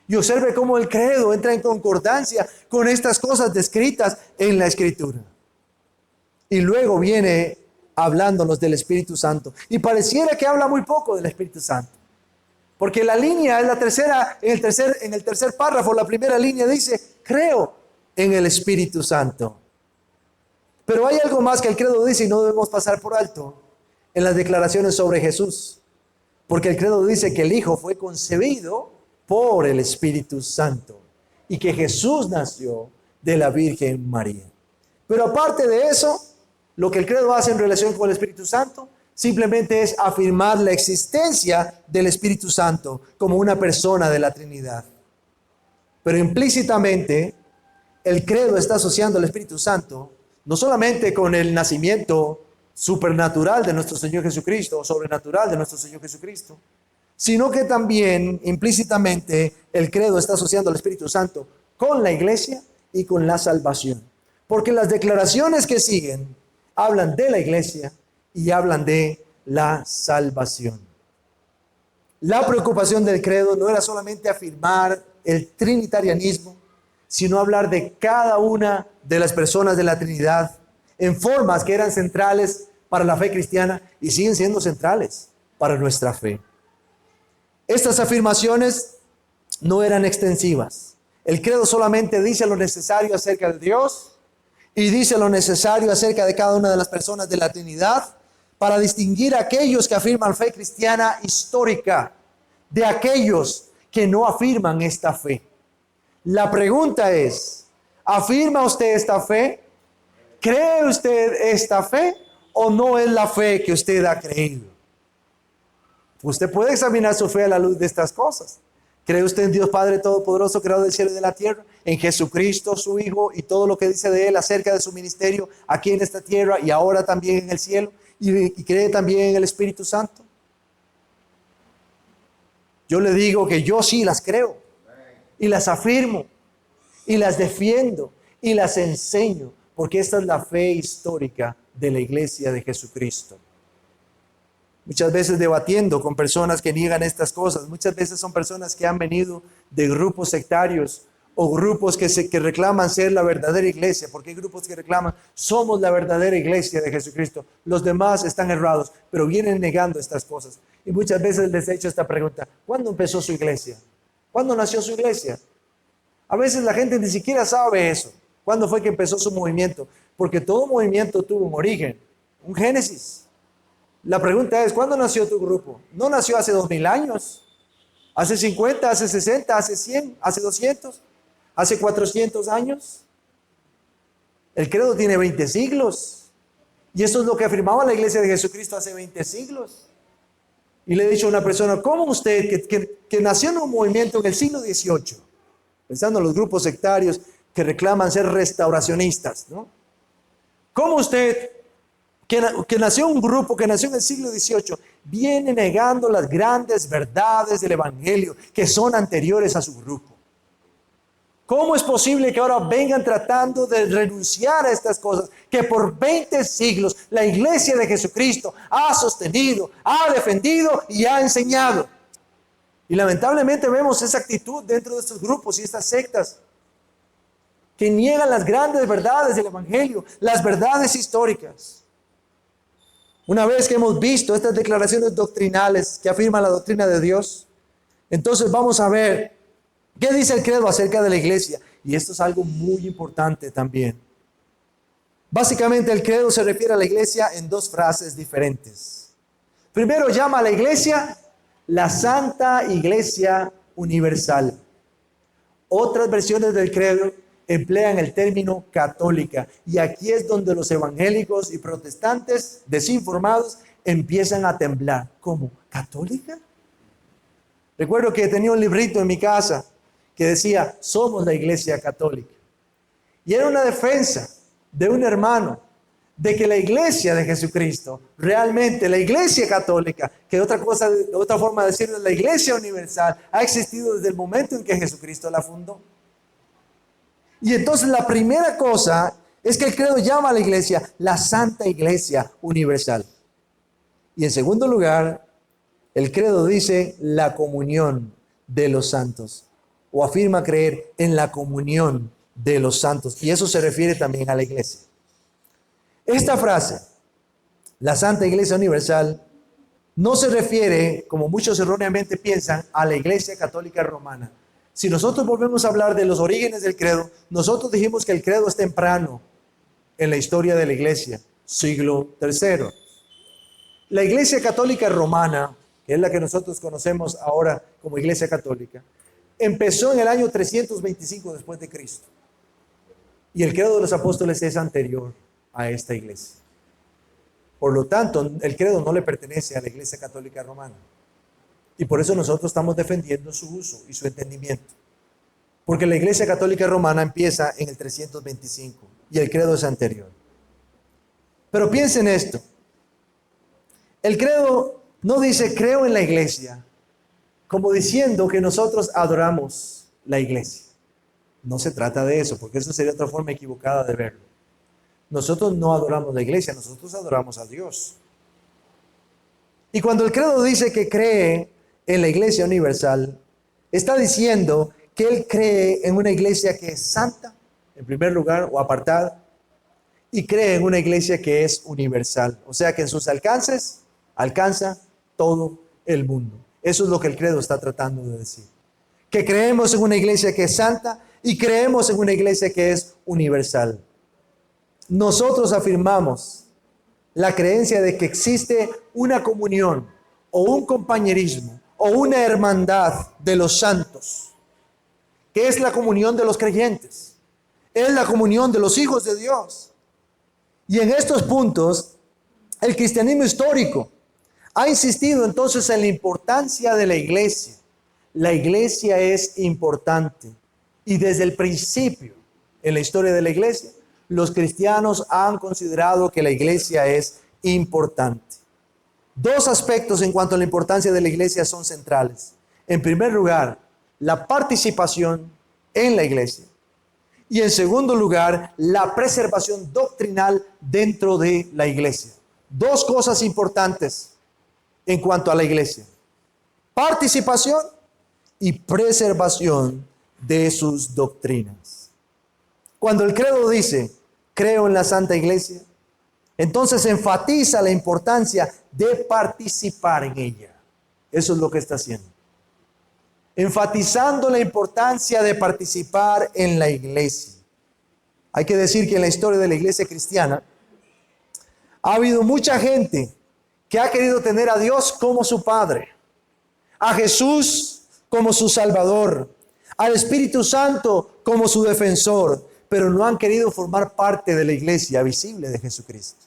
Y observe cómo el credo entra en concordancia con estas cosas descritas en la Escritura. Y luego viene hablándonos del Espíritu Santo. Y pareciera que habla muy poco del Espíritu Santo. Porque la línea es la tercera, en el tercer párrafo, la primera línea dice, creo en el Espíritu Santo. Pero hay algo más que el credo dice y no debemos pasar por alto en las declaraciones sobre Jesús. Porque el credo dice que el Hijo fue concebido por el Espíritu Santo y que Jesús nació de la Virgen María. Pero aparte de eso, lo que el credo hace en relación con el Espíritu Santo simplemente es afirmar la existencia del Espíritu Santo como una persona de la Trinidad. Pero implícitamente el credo está asociando al Espíritu Santo no solamente con el nacimiento supernatural de nuestro Señor Jesucristo o sobrenatural de nuestro Señor Jesucristo, sino que también implícitamente el credo está asociando al Espíritu Santo con la iglesia y con la salvación. Porque las declaraciones que siguen hablan de la iglesia y hablan de la salvación. La preocupación del credo no era solamente afirmar el trinitarianismo, sino hablar de cada una de las personas de la Trinidad en formas que eran centrales para la fe cristiana y siguen siendo centrales para nuestra fe. Estas afirmaciones no eran extensivas. El credo solamente dice lo necesario acerca de Dios y dice lo necesario acerca de cada una de las personas de la Trinidad para distinguir a aquellos que afirman fe cristiana histórica de aquellos que no afirman esta fe. La pregunta es, ¿afirma usted esta fe? ¿Cree usted esta fe o no es la fe que usted ha creído? Usted puede examinar su fe a la luz de estas cosas. ¿Cree usted en Dios Padre Todopoderoso, creador del cielo y de la tierra? ¿En Jesucristo, su Hijo, y todo lo que dice de Él acerca de su ministerio aquí en esta tierra y ahora también en el cielo? ¿Y cree también en el Espíritu Santo? Yo le digo que yo sí las creo. Y las afirmo. Y las defiendo. Y las enseño. Porque esta es la fe histórica de la iglesia de Jesucristo. Muchas veces debatiendo con personas que niegan estas cosas. Muchas veces son personas que han venido de grupos sectarios o grupos que reclaman ser la verdadera iglesia. Porque hay grupos que reclaman, somos la verdadera iglesia de Jesucristo. Los demás están errados, pero vienen negando estas cosas. Y muchas veces les he hecho esta pregunta, ¿cuándo empezó su iglesia? ¿Cuándo nació su iglesia? A veces la gente ni siquiera sabe eso. ¿Cuándo fue que empezó su movimiento? Porque todo movimiento tuvo un origen, un génesis. La pregunta es, ¿cuándo nació tu grupo? No nació hace 2000 años, hace 50, hace 60, hace 100, hace 200, hace 400 años. El credo tiene 20 siglos. Y eso es lo que afirmaba la iglesia de Jesucristo hace 20 siglos. Y le he dicho a una persona, ¿cómo usted que que nació en un movimiento en el siglo XVIII, pensando en los grupos sectarios que reclaman ser restauracionistas, ¿no? ¿Cómo usted, que nació un grupo que nació en el siglo XVIII, viene negando las grandes verdades del Evangelio que son anteriores a su grupo? ¿Cómo es posible que ahora vengan tratando de renunciar a estas cosas que por 20 siglos la iglesia de Jesucristo ha sostenido, ha defendido y ha enseñado? Y lamentablemente vemos esa actitud dentro de estos grupos y estas sectas que niegan las grandes verdades del Evangelio, las verdades históricas. Una vez que hemos visto estas declaraciones doctrinales que afirman la doctrina de Dios, entonces vamos a ver qué dice el credo acerca de la iglesia. Y esto es algo muy importante también. Básicamente el credo se refiere a la iglesia en dos frases diferentes. Primero llama a la iglesia la Santa Iglesia Universal. Otras versiones del credo emplean el término católica. Y aquí es donde los evangélicos y protestantes desinformados empiezan a temblar. ¿Cómo? ¿Católica? Recuerdo que tenía un librito en mi casa que decía, somos la iglesia católica. Y era una defensa de un hermano de que la iglesia de Jesucristo, realmente la iglesia católica, que otra forma de decirlo, la iglesia universal, ha existido desde el momento en que Jesucristo la fundó. Y entonces la primera cosa es que el credo llama a la iglesia la Santa Iglesia Universal. Y en segundo lugar, el credo dice la comunión de los santos, o afirma creer en la comunión de los santos. Y eso se refiere también a la iglesia. Esta frase, la Santa Iglesia Universal, no se refiere, como muchos erróneamente piensan, a la Iglesia Católica Romana. Si nosotros volvemos a hablar de los orígenes del credo, nosotros dijimos que el credo es temprano en la historia de la iglesia, siglo III. La Iglesia Católica Romana, que es la que nosotros conocemos ahora como Iglesia Católica, empezó en el año 325 después de Cristo. Y el credo de los apóstoles es anterior a esta iglesia. Por lo tanto, el credo no le pertenece a la Iglesia Católica Romana. Y por eso nosotros estamos defendiendo su uso y su entendimiento. Porque la Iglesia Católica Romana empieza en el 325 y el credo es anterior. Pero piensen esto. El credo no dice creo en la iglesia como diciendo que nosotros adoramos la iglesia. No se trata de eso, porque eso sería otra forma equivocada de verlo. Nosotros no adoramos la iglesia, nosotros adoramos a Dios. Y cuando el credo dice que cree en la iglesia universal, está diciendo que él cree en una iglesia que es santa, en primer lugar, o apartada, y cree en una iglesia que es universal. O sea que en sus alcances alcanza todo el mundo. Eso es lo que el credo está tratando de decir. Que creemos en una iglesia que es santa y creemos en una iglesia que es universal. Nosotros afirmamos la creencia de que existe una comunión o un compañerismo o una hermandad de los santos, que es la comunión de los creyentes, es la comunión de los hijos de Dios. Y en estos puntos, el cristianismo histórico ha insistido entonces en la importancia de la iglesia. La iglesia es importante. Y desde el principio, en la historia de la iglesia, los cristianos han considerado que la iglesia es importante. Dos aspectos en cuanto a la importancia de la iglesia son centrales. En primer lugar, la participación en la iglesia. Y en segundo lugar, la preservación doctrinal dentro de la iglesia. Dos cosas importantes en cuanto a la iglesia: participación y preservación de sus doctrinas. Cuando el credo dice, creo en la Santa Iglesia, entonces enfatiza la importancia de participar en ella. Eso es lo que está haciendo. Enfatizando la importancia de participar en la iglesia. Hay que decir que en la historia de la iglesia cristiana ha habido mucha gente que ha querido tener a Dios como su Padre, a Jesús como su Salvador, al Espíritu Santo como su defensor, pero no han querido formar parte de la iglesia visible de Jesucristo.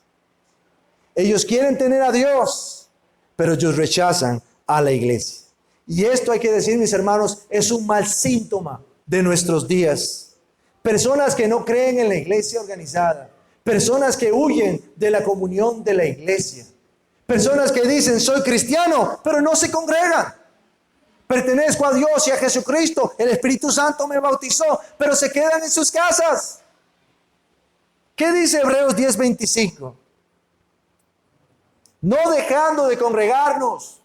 Ellos quieren tener a Dios, pero ellos rechazan a la iglesia. Y esto hay que decir, mis hermanos, es un mal síntoma de nuestros días. Personas que no creen en la iglesia organizada. Personas que huyen de la comunión de la iglesia. Personas que dicen, soy cristiano, pero no se congregan. Pertenezco a Dios y a Jesucristo. El Espíritu Santo me bautizó, pero se quedan en sus casas. ¿Qué dice Hebreos 10:25? No dejando de congregarnos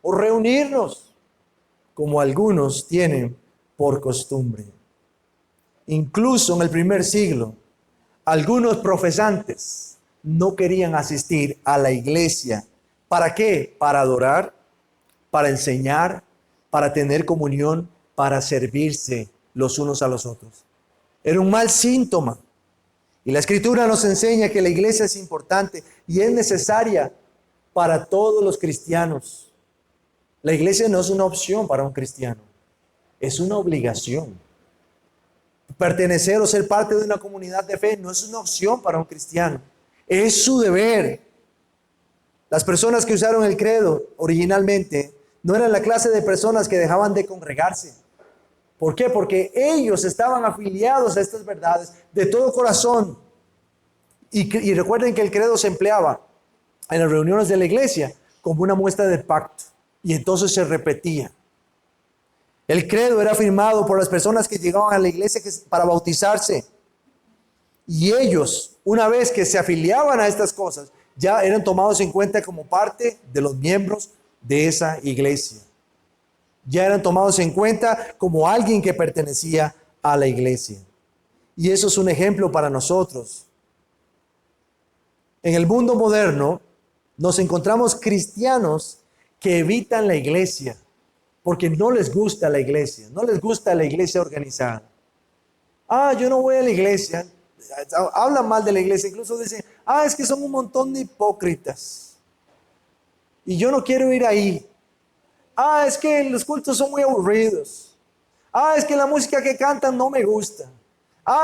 o reunirnos, como algunos tienen por costumbre. Incluso en el primer siglo, algunos profesantes no querían asistir a la iglesia. ¿Para qué? Para adorar, para enseñar, para tener comunión, para servirse los unos a los otros. Era un mal síntoma. Y la Escritura nos enseña que la iglesia es importante y es necesaria para todos los cristianos. La iglesia no es una opción para un cristiano, es una obligación. Pertenecer o ser parte de una comunidad de fe no es una opción para un cristiano, es su deber. Las personas que usaron el credo originalmente no eran la clase de personas que dejaban de congregarse. ¿Por qué? Porque ellos estaban afiliados a estas verdades de todo corazón. Y recuerden que el credo se empleaba en las reuniones de la iglesia como una muestra de pacto. Y entonces se repetía. El credo era firmado por las personas que llegaban a la iglesia para bautizarse. Y ellos, una vez que se afiliaban a estas cosas, ya eran tomados en cuenta como parte de los miembros de esa iglesia. Ya eran tomados en cuenta como alguien que pertenecía a la iglesia. Y eso es un ejemplo para nosotros. En el mundo moderno nos encontramos cristianos que evitan la iglesia porque no les gusta la iglesia, no les gusta la iglesia organizada. Yo no voy a la iglesia. Hablan mal de la iglesia, incluso dicen, es que son un montón de hipócritas y yo no quiero ir ahí. Es que los cultos son muy aburridos. Es que la música que cantan no me gusta.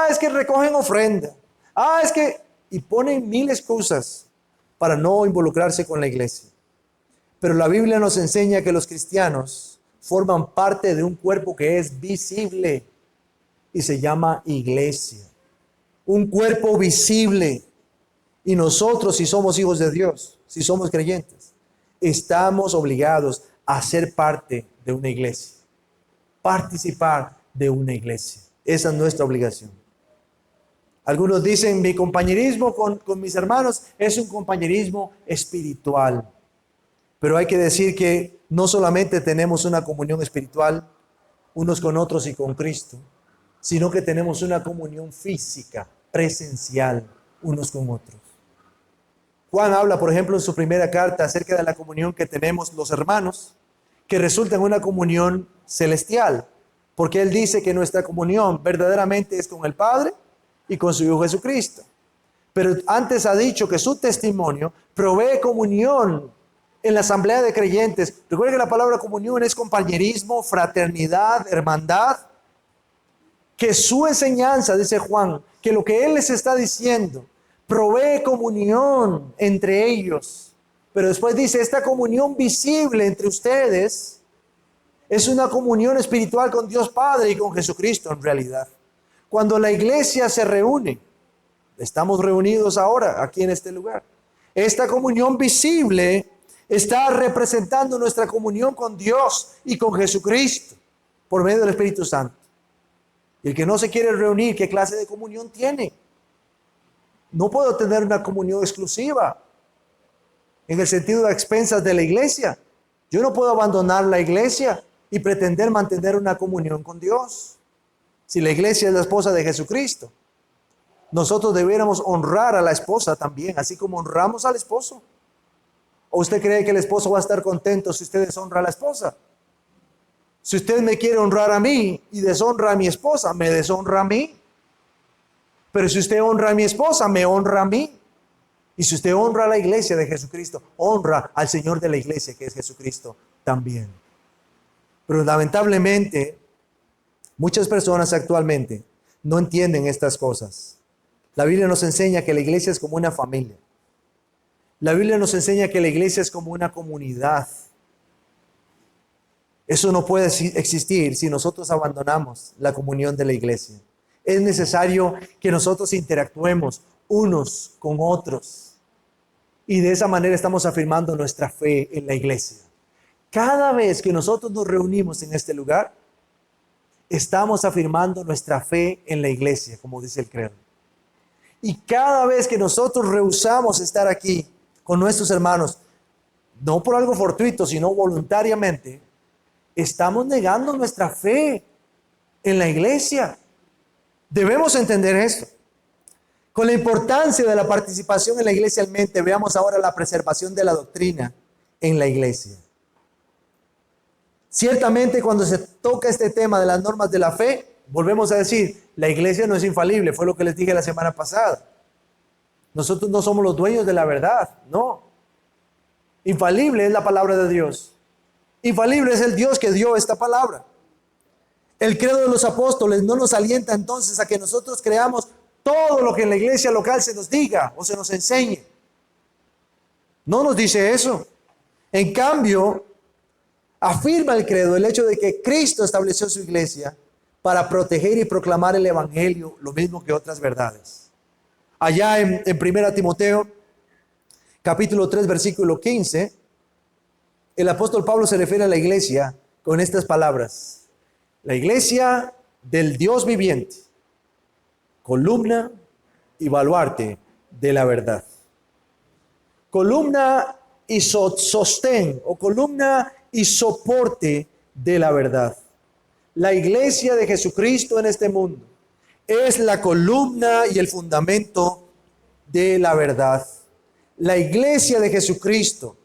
Es que recogen ofrenda. Es que... Y ponen mil excusas para no involucrarse con la iglesia. Pero la Biblia nos enseña que los cristianos forman parte de un cuerpo que es visible y se llama iglesia. Un cuerpo visible. Y nosotros, si somos hijos de Dios, si somos creyentes, estamos obligados a ser parte de una iglesia. Participar de una iglesia. Esa es nuestra obligación. Algunos dicen, mi compañerismo con mis hermanos es un compañerismo espiritual. Pero hay que decir que no solamente tenemos una comunión espiritual unos con otros y con Cristo, sino que tenemos una comunión física, presencial, unos con otros. Juan habla, por ejemplo, en su primera carta acerca de la comunión que tenemos los hermanos, que resulta en una comunión celestial, porque él dice que nuestra comunión verdaderamente es con el Padre y con su Hijo Jesucristo. Pero antes ha dicho que su testimonio provee comunión en la asamblea de creyentes. Recuerden que la palabra comunión es compañerismo, fraternidad, hermandad. Que su enseñanza, dice Juan, que lo que él les está diciendo provee comunión entre ellos. Pero después dice, esta comunión visible entre ustedes es una comunión espiritual con Dios Padre y con Jesucristo en realidad. Cuando la iglesia se reúne, estamos reunidos ahora aquí en este lugar. Esta comunión visible está representando nuestra comunión con Dios y con Jesucristo por medio del Espíritu Santo. Y el que no se quiere reunir, ¿qué clase de comunión tiene? No puedo tener una comunión exclusiva en el sentido de expensas de la iglesia. Yo no puedo abandonar la iglesia y pretender mantener una comunión con Dios. Si la iglesia es la esposa de Jesucristo, nosotros debiéramos honrar a la esposa también, así como honramos al esposo. ¿O usted cree que el esposo va a estar contento si usted deshonra a la esposa? Si usted me quiere honrar a mí y deshonra a mi esposa, me deshonra a mí. Pero si usted honra a mi esposa, me honra a mí. Y si usted honra a la iglesia de Jesucristo, honra al Señor de la iglesia, que es Jesucristo también. Pero lamentablemente, muchas personas actualmente no entienden estas cosas. La Biblia nos enseña que la iglesia es como una familia. La Biblia nos enseña que la iglesia es como una comunidad. Eso no puede existir si nosotros abandonamos la comunión de la iglesia. Es necesario que nosotros interactuemos unos con otros. Y de esa manera estamos afirmando nuestra fe en la iglesia. Cada vez que nosotros nos reunimos en este lugar, estamos afirmando nuestra fe en la iglesia, como dice el credo. Y cada vez que nosotros rehusamos estar aquí con nuestros hermanos, no por algo fortuito, sino voluntariamente, estamos negando nuestra fe en la iglesia. Debemos entender esto. Con la importancia de la participación en la iglesia en mente, veamos ahora la preservación de la doctrina en la iglesia. Ciertamente, cuando se toca este tema de las normas de la fe, volvemos a decir, la iglesia no es infalible, fue lo que les dije la semana pasada. Nosotros no somos los dueños de la verdad, no. Infalible es la palabra de Dios. Infalible es el Dios que dio esta palabra. El credo de los apóstoles no nos alienta entonces a que nosotros creamos todo lo que en la iglesia local se nos diga o se nos enseñe. No nos dice eso. En cambio, afirma el credo el hecho de que Cristo estableció su iglesia para proteger y proclamar el evangelio, lo mismo que otras verdades. Allá en 1 Timoteo, capítulo 3, versículo 15, el apóstol Pablo se refiere a la iglesia con estas palabras. La iglesia del Dios viviente, columna y baluarte de la verdad. Columna y sostén, o columna y soporte de la verdad. La iglesia de Jesucristo en este mundo es la columna y el fundamento de la verdad. La iglesia de Jesucristo,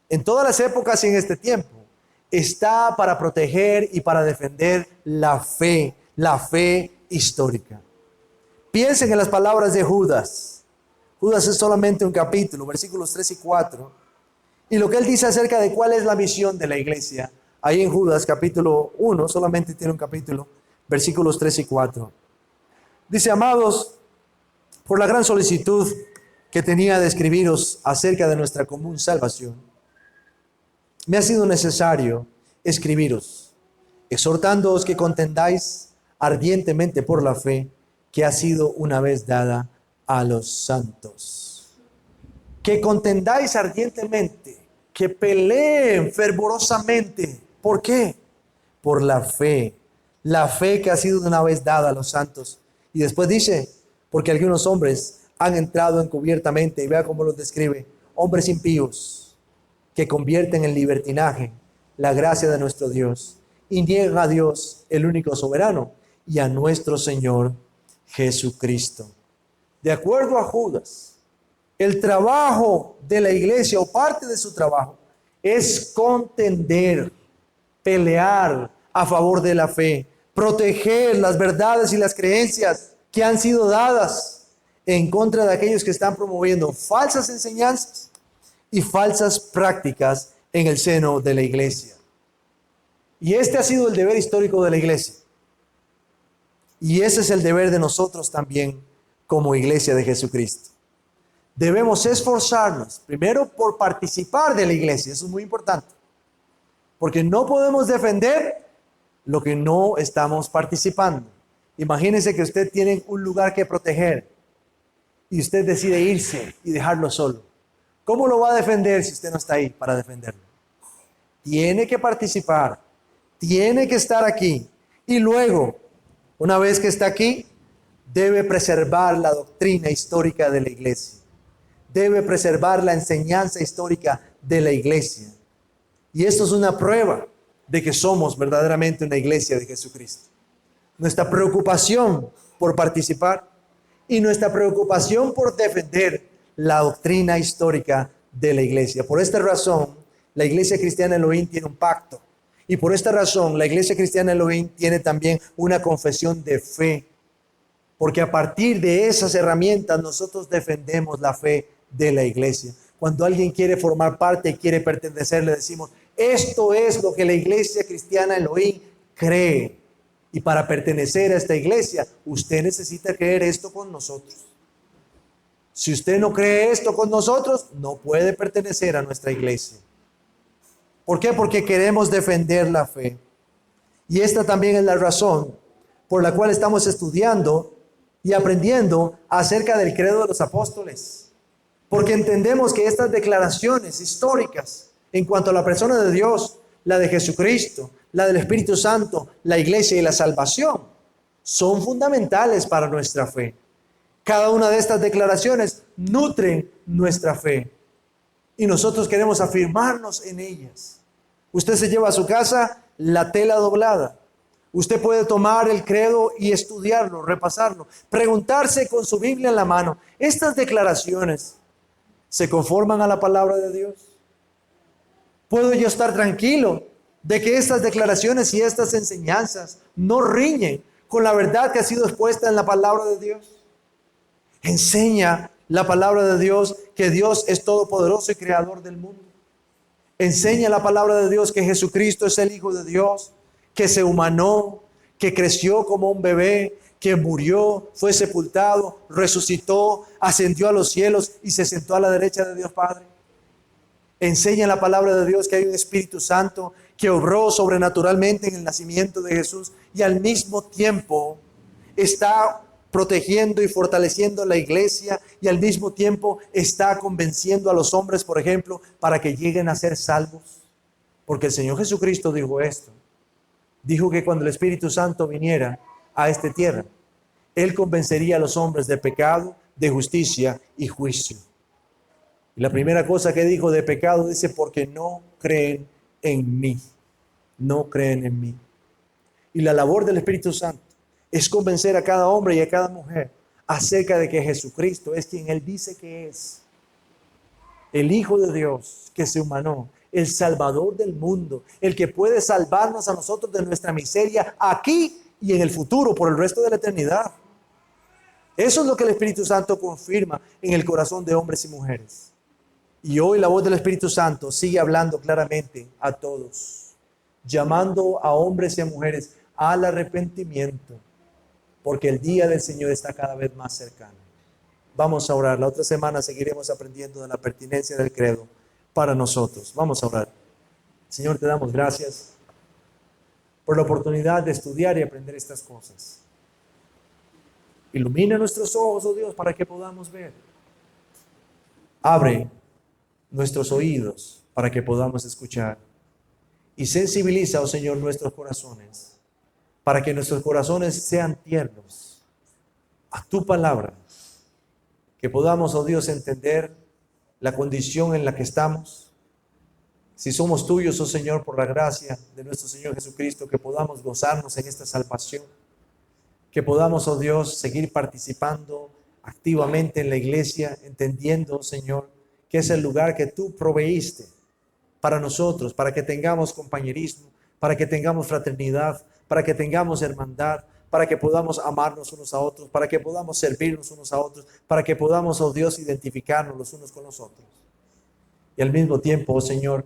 en todas las épocas y en este tiempo, está para proteger y para defender la fe histórica. Piensen en las palabras de Judas. Judas es solamente un capítulo, versículos 3 y 4. Y lo que él dice acerca de cuál es la misión de la iglesia, ahí en Judas capítulo 1, solamente tiene un capítulo, versículos 3 y 4. Dice, amados, por la gran solicitud que tenía de escribiros acerca de nuestra común salvación, me ha sido necesario escribiros, exhortándoos que contendáis ardientemente por la fe que ha sido una vez dada a los santos. Que contendáis ardientemente, que peleen fervorosamente. ¿Por qué? Por la fe que ha sido una vez dada a los santos. Y después dice, porque algunos hombres han entrado encubiertamente, y vea cómo los describe, hombres impíos, que convierten en libertinaje la gracia de nuestro Dios y niegan a Dios, el único soberano, y a nuestro Señor Jesucristo. De acuerdo a Judas, el trabajo de la iglesia o parte de su trabajo es contender, pelear a favor de la fe, proteger las verdades y las creencias que han sido dadas en contra de aquellos que están promoviendo falsas enseñanzas y falsas prácticas en el seno de la iglesia. Y este ha sido el deber histórico de la iglesia. Y ese es el deber de nosotros también como iglesia de Jesucristo. Debemos esforzarnos, primero por participar de la iglesia, eso es muy importante. Porque no podemos defender lo que no estamos participando. Imagínense que usted tiene un lugar que proteger y usted decide irse y dejarlo solo. ¿Cómo lo va a defender si usted no está ahí para defenderlo? Tiene que participar, tiene que estar aquí. Y luego, una vez que está aquí, debe preservar la doctrina histórica de la iglesia. Debe preservar la enseñanza histórica de la iglesia. Y esto es una prueba de que somos verdaderamente una iglesia de Jesucristo. Nuestra preocupación por participar y nuestra preocupación por defender la doctrina histórica de la iglesia. Por esta razón, la iglesia cristiana Elohim tiene un pacto. Y por esta razón, la iglesia cristiana Elohim tiene también una confesión de fe. Porque a partir de esas herramientas nosotros defendemos la fe de la iglesia. Cuando alguien quiere formar parte y quiere pertenecer, le decimos, esto es lo que la iglesia cristiana Elohim cree. Y para pertenecer a esta iglesia, usted necesita creer esto con nosotros. Si usted no cree esto con nosotros, no puede pertenecer a nuestra iglesia. ¿Por qué? Porque queremos defender la fe. Y esta también es la razón por la cual estamos estudiando y aprendiendo acerca del credo de los apóstoles. Porque entendemos que estas declaraciones históricas en cuanto a la persona de Dios, la de Jesucristo, la del Espíritu Santo, la iglesia y la salvación, son fundamentales para nuestra fe. Cada una de estas declaraciones nutren nuestra fe y nosotros queremos afirmarnos en ellas. Usted se lleva a su casa la tela doblada. Usted puede tomar el credo y estudiarlo, repasarlo, preguntarse con su Biblia en la mano, ¿estas declaraciones se conforman a la palabra de Dios? ¿Puedo yo estar tranquilo de que estas declaraciones y estas enseñanzas no riñen con la verdad que ha sido expuesta en la palabra de Dios? Enseña la palabra de Dios que Dios es todopoderoso y creador del mundo. Enseña la palabra de Dios que Jesucristo es el Hijo de Dios, que se humanó, que creció como un bebé, que murió, fue sepultado, resucitó, ascendió a los cielos y se sentó a la derecha de Dios Padre. Enseña la palabra de Dios que hay un Espíritu Santo que obró sobrenaturalmente en el nacimiento de Jesús y al mismo tiempo está protegiendo y fortaleciendo la iglesia y al mismo tiempo está convenciendo a los hombres, por ejemplo, para que lleguen a ser salvos. Porque el Señor Jesucristo dijo esto. Dijo que cuando el Espíritu Santo viniera a esta tierra, Él convencería a los hombres de pecado, de justicia y juicio. Y la primera cosa que dijo de pecado, dice, porque no creen en mí. No creen en mí. Y la labor del Espíritu Santo es convencer a cada hombre y a cada mujer acerca de que Jesucristo es quien Él dice que es. El Hijo de Dios que se humanó, el Salvador del mundo, el que puede salvarnos a nosotros de nuestra miseria aquí y en el futuro por el resto de la eternidad. Eso es lo que el Espíritu Santo confirma en el corazón de hombres y mujeres. Y hoy la voz del Espíritu Santo sigue hablando claramente a todos, llamando a hombres y a mujeres al arrepentimiento, porque el día del Señor está cada vez más cercano. Vamos a orar. La otra semana seguiremos aprendiendo de la pertinencia del credo para nosotros. Vamos a orar. Señor, te damos gracias por la oportunidad de estudiar y aprender estas cosas. Ilumina nuestros ojos, oh Dios, para que podamos ver. Abre nuestros oídos para que podamos escuchar. Y sensibiliza, oh Señor, nuestros corazones, para que nuestros corazones sean tiernos a tu palabra. Que podamos, oh Dios, entender la condición en la que estamos. Si somos tuyos, oh Señor, por la gracia de nuestro Señor Jesucristo, que podamos gozarnos en esta salvación. Que podamos, oh Dios, seguir participando activamente en la iglesia, entendiendo, oh Señor, que es el lugar que tú proveíste para nosotros, para que tengamos compañerismo, para que tengamos fraternidad, para que tengamos hermandad, para que podamos amarnos unos a otros, para que podamos servirnos unos a otros, para que podamos, oh Dios, identificarnos los unos con los otros. Y al mismo tiempo, oh Señor,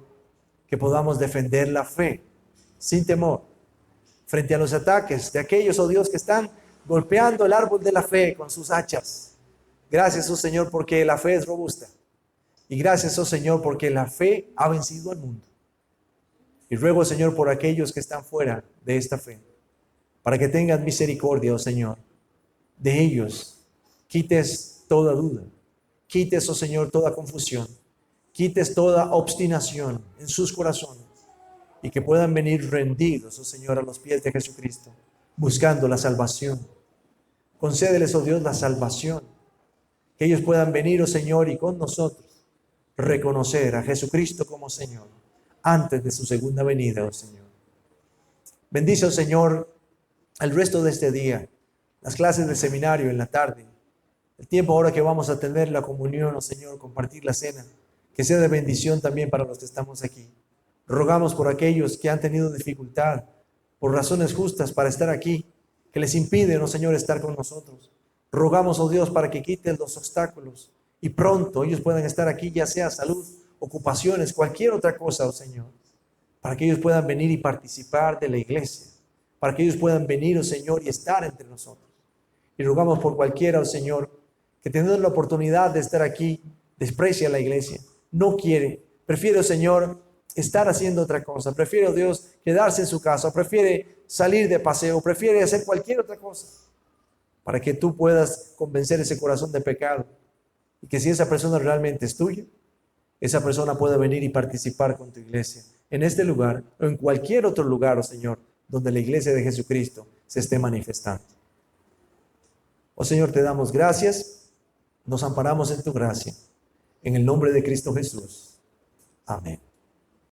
que podamos defender la fe sin temor frente a los ataques de aquellos, oh Dios, que están golpeando el árbol de la fe con sus hachas. Gracias, oh Señor, porque la fe es robusta. Y gracias, oh Señor, porque la fe ha vencido al mundo. Y ruego, Señor, por aquellos que están fuera de esta fe, para que tengas misericordia, oh Señor, de ellos. Quites toda duda, quites, oh Señor, toda confusión, quites toda obstinación en sus corazones y que puedan venir rendidos, oh Señor, a los pies de Jesucristo, buscando la salvación. Concédeles, oh Dios, la salvación, que ellos puedan venir, oh Señor, y con nosotros reconocer a Jesucristo como Señor antes de su segunda venida, oh Señor. Bendice, oh Señor, el resto de este día, las clases del seminario en la tarde, el tiempo ahora que vamos a tener la comunión, oh Señor, compartir la cena, que sea de bendición también para los que estamos aquí. Rogamos por aquellos que han tenido dificultad, por razones justas para estar aquí, que les impiden, oh Señor, estar con nosotros. Rogamos, oh Dios, para que quites los obstáculos y pronto ellos puedan estar aquí, ya sea salud, ocupaciones, cualquier otra cosa, oh Señor, para que ellos puedan venir y participar de la iglesia, para que ellos puedan venir, oh Señor, y estar entre nosotros. Y rogamos por cualquiera, oh Señor, que teniendo la oportunidad de estar aquí, desprecia la iglesia, no quiere, prefiere, oh Señor, estar haciendo otra cosa. Prefiere, oh Dios, quedarse en su casa. Prefiere salir de paseo. Prefiere hacer cualquier otra cosa para que tú puedas convencer ese corazón de pecado. Y que si esa persona realmente es tuya, esa persona pueda venir y participar con tu iglesia en este lugar o en cualquier otro lugar, oh Señor, donde la iglesia de Jesucristo se esté manifestando. Oh Señor, te damos gracias, nos amparamos en tu gracia, en el nombre de Cristo Jesús. Amén.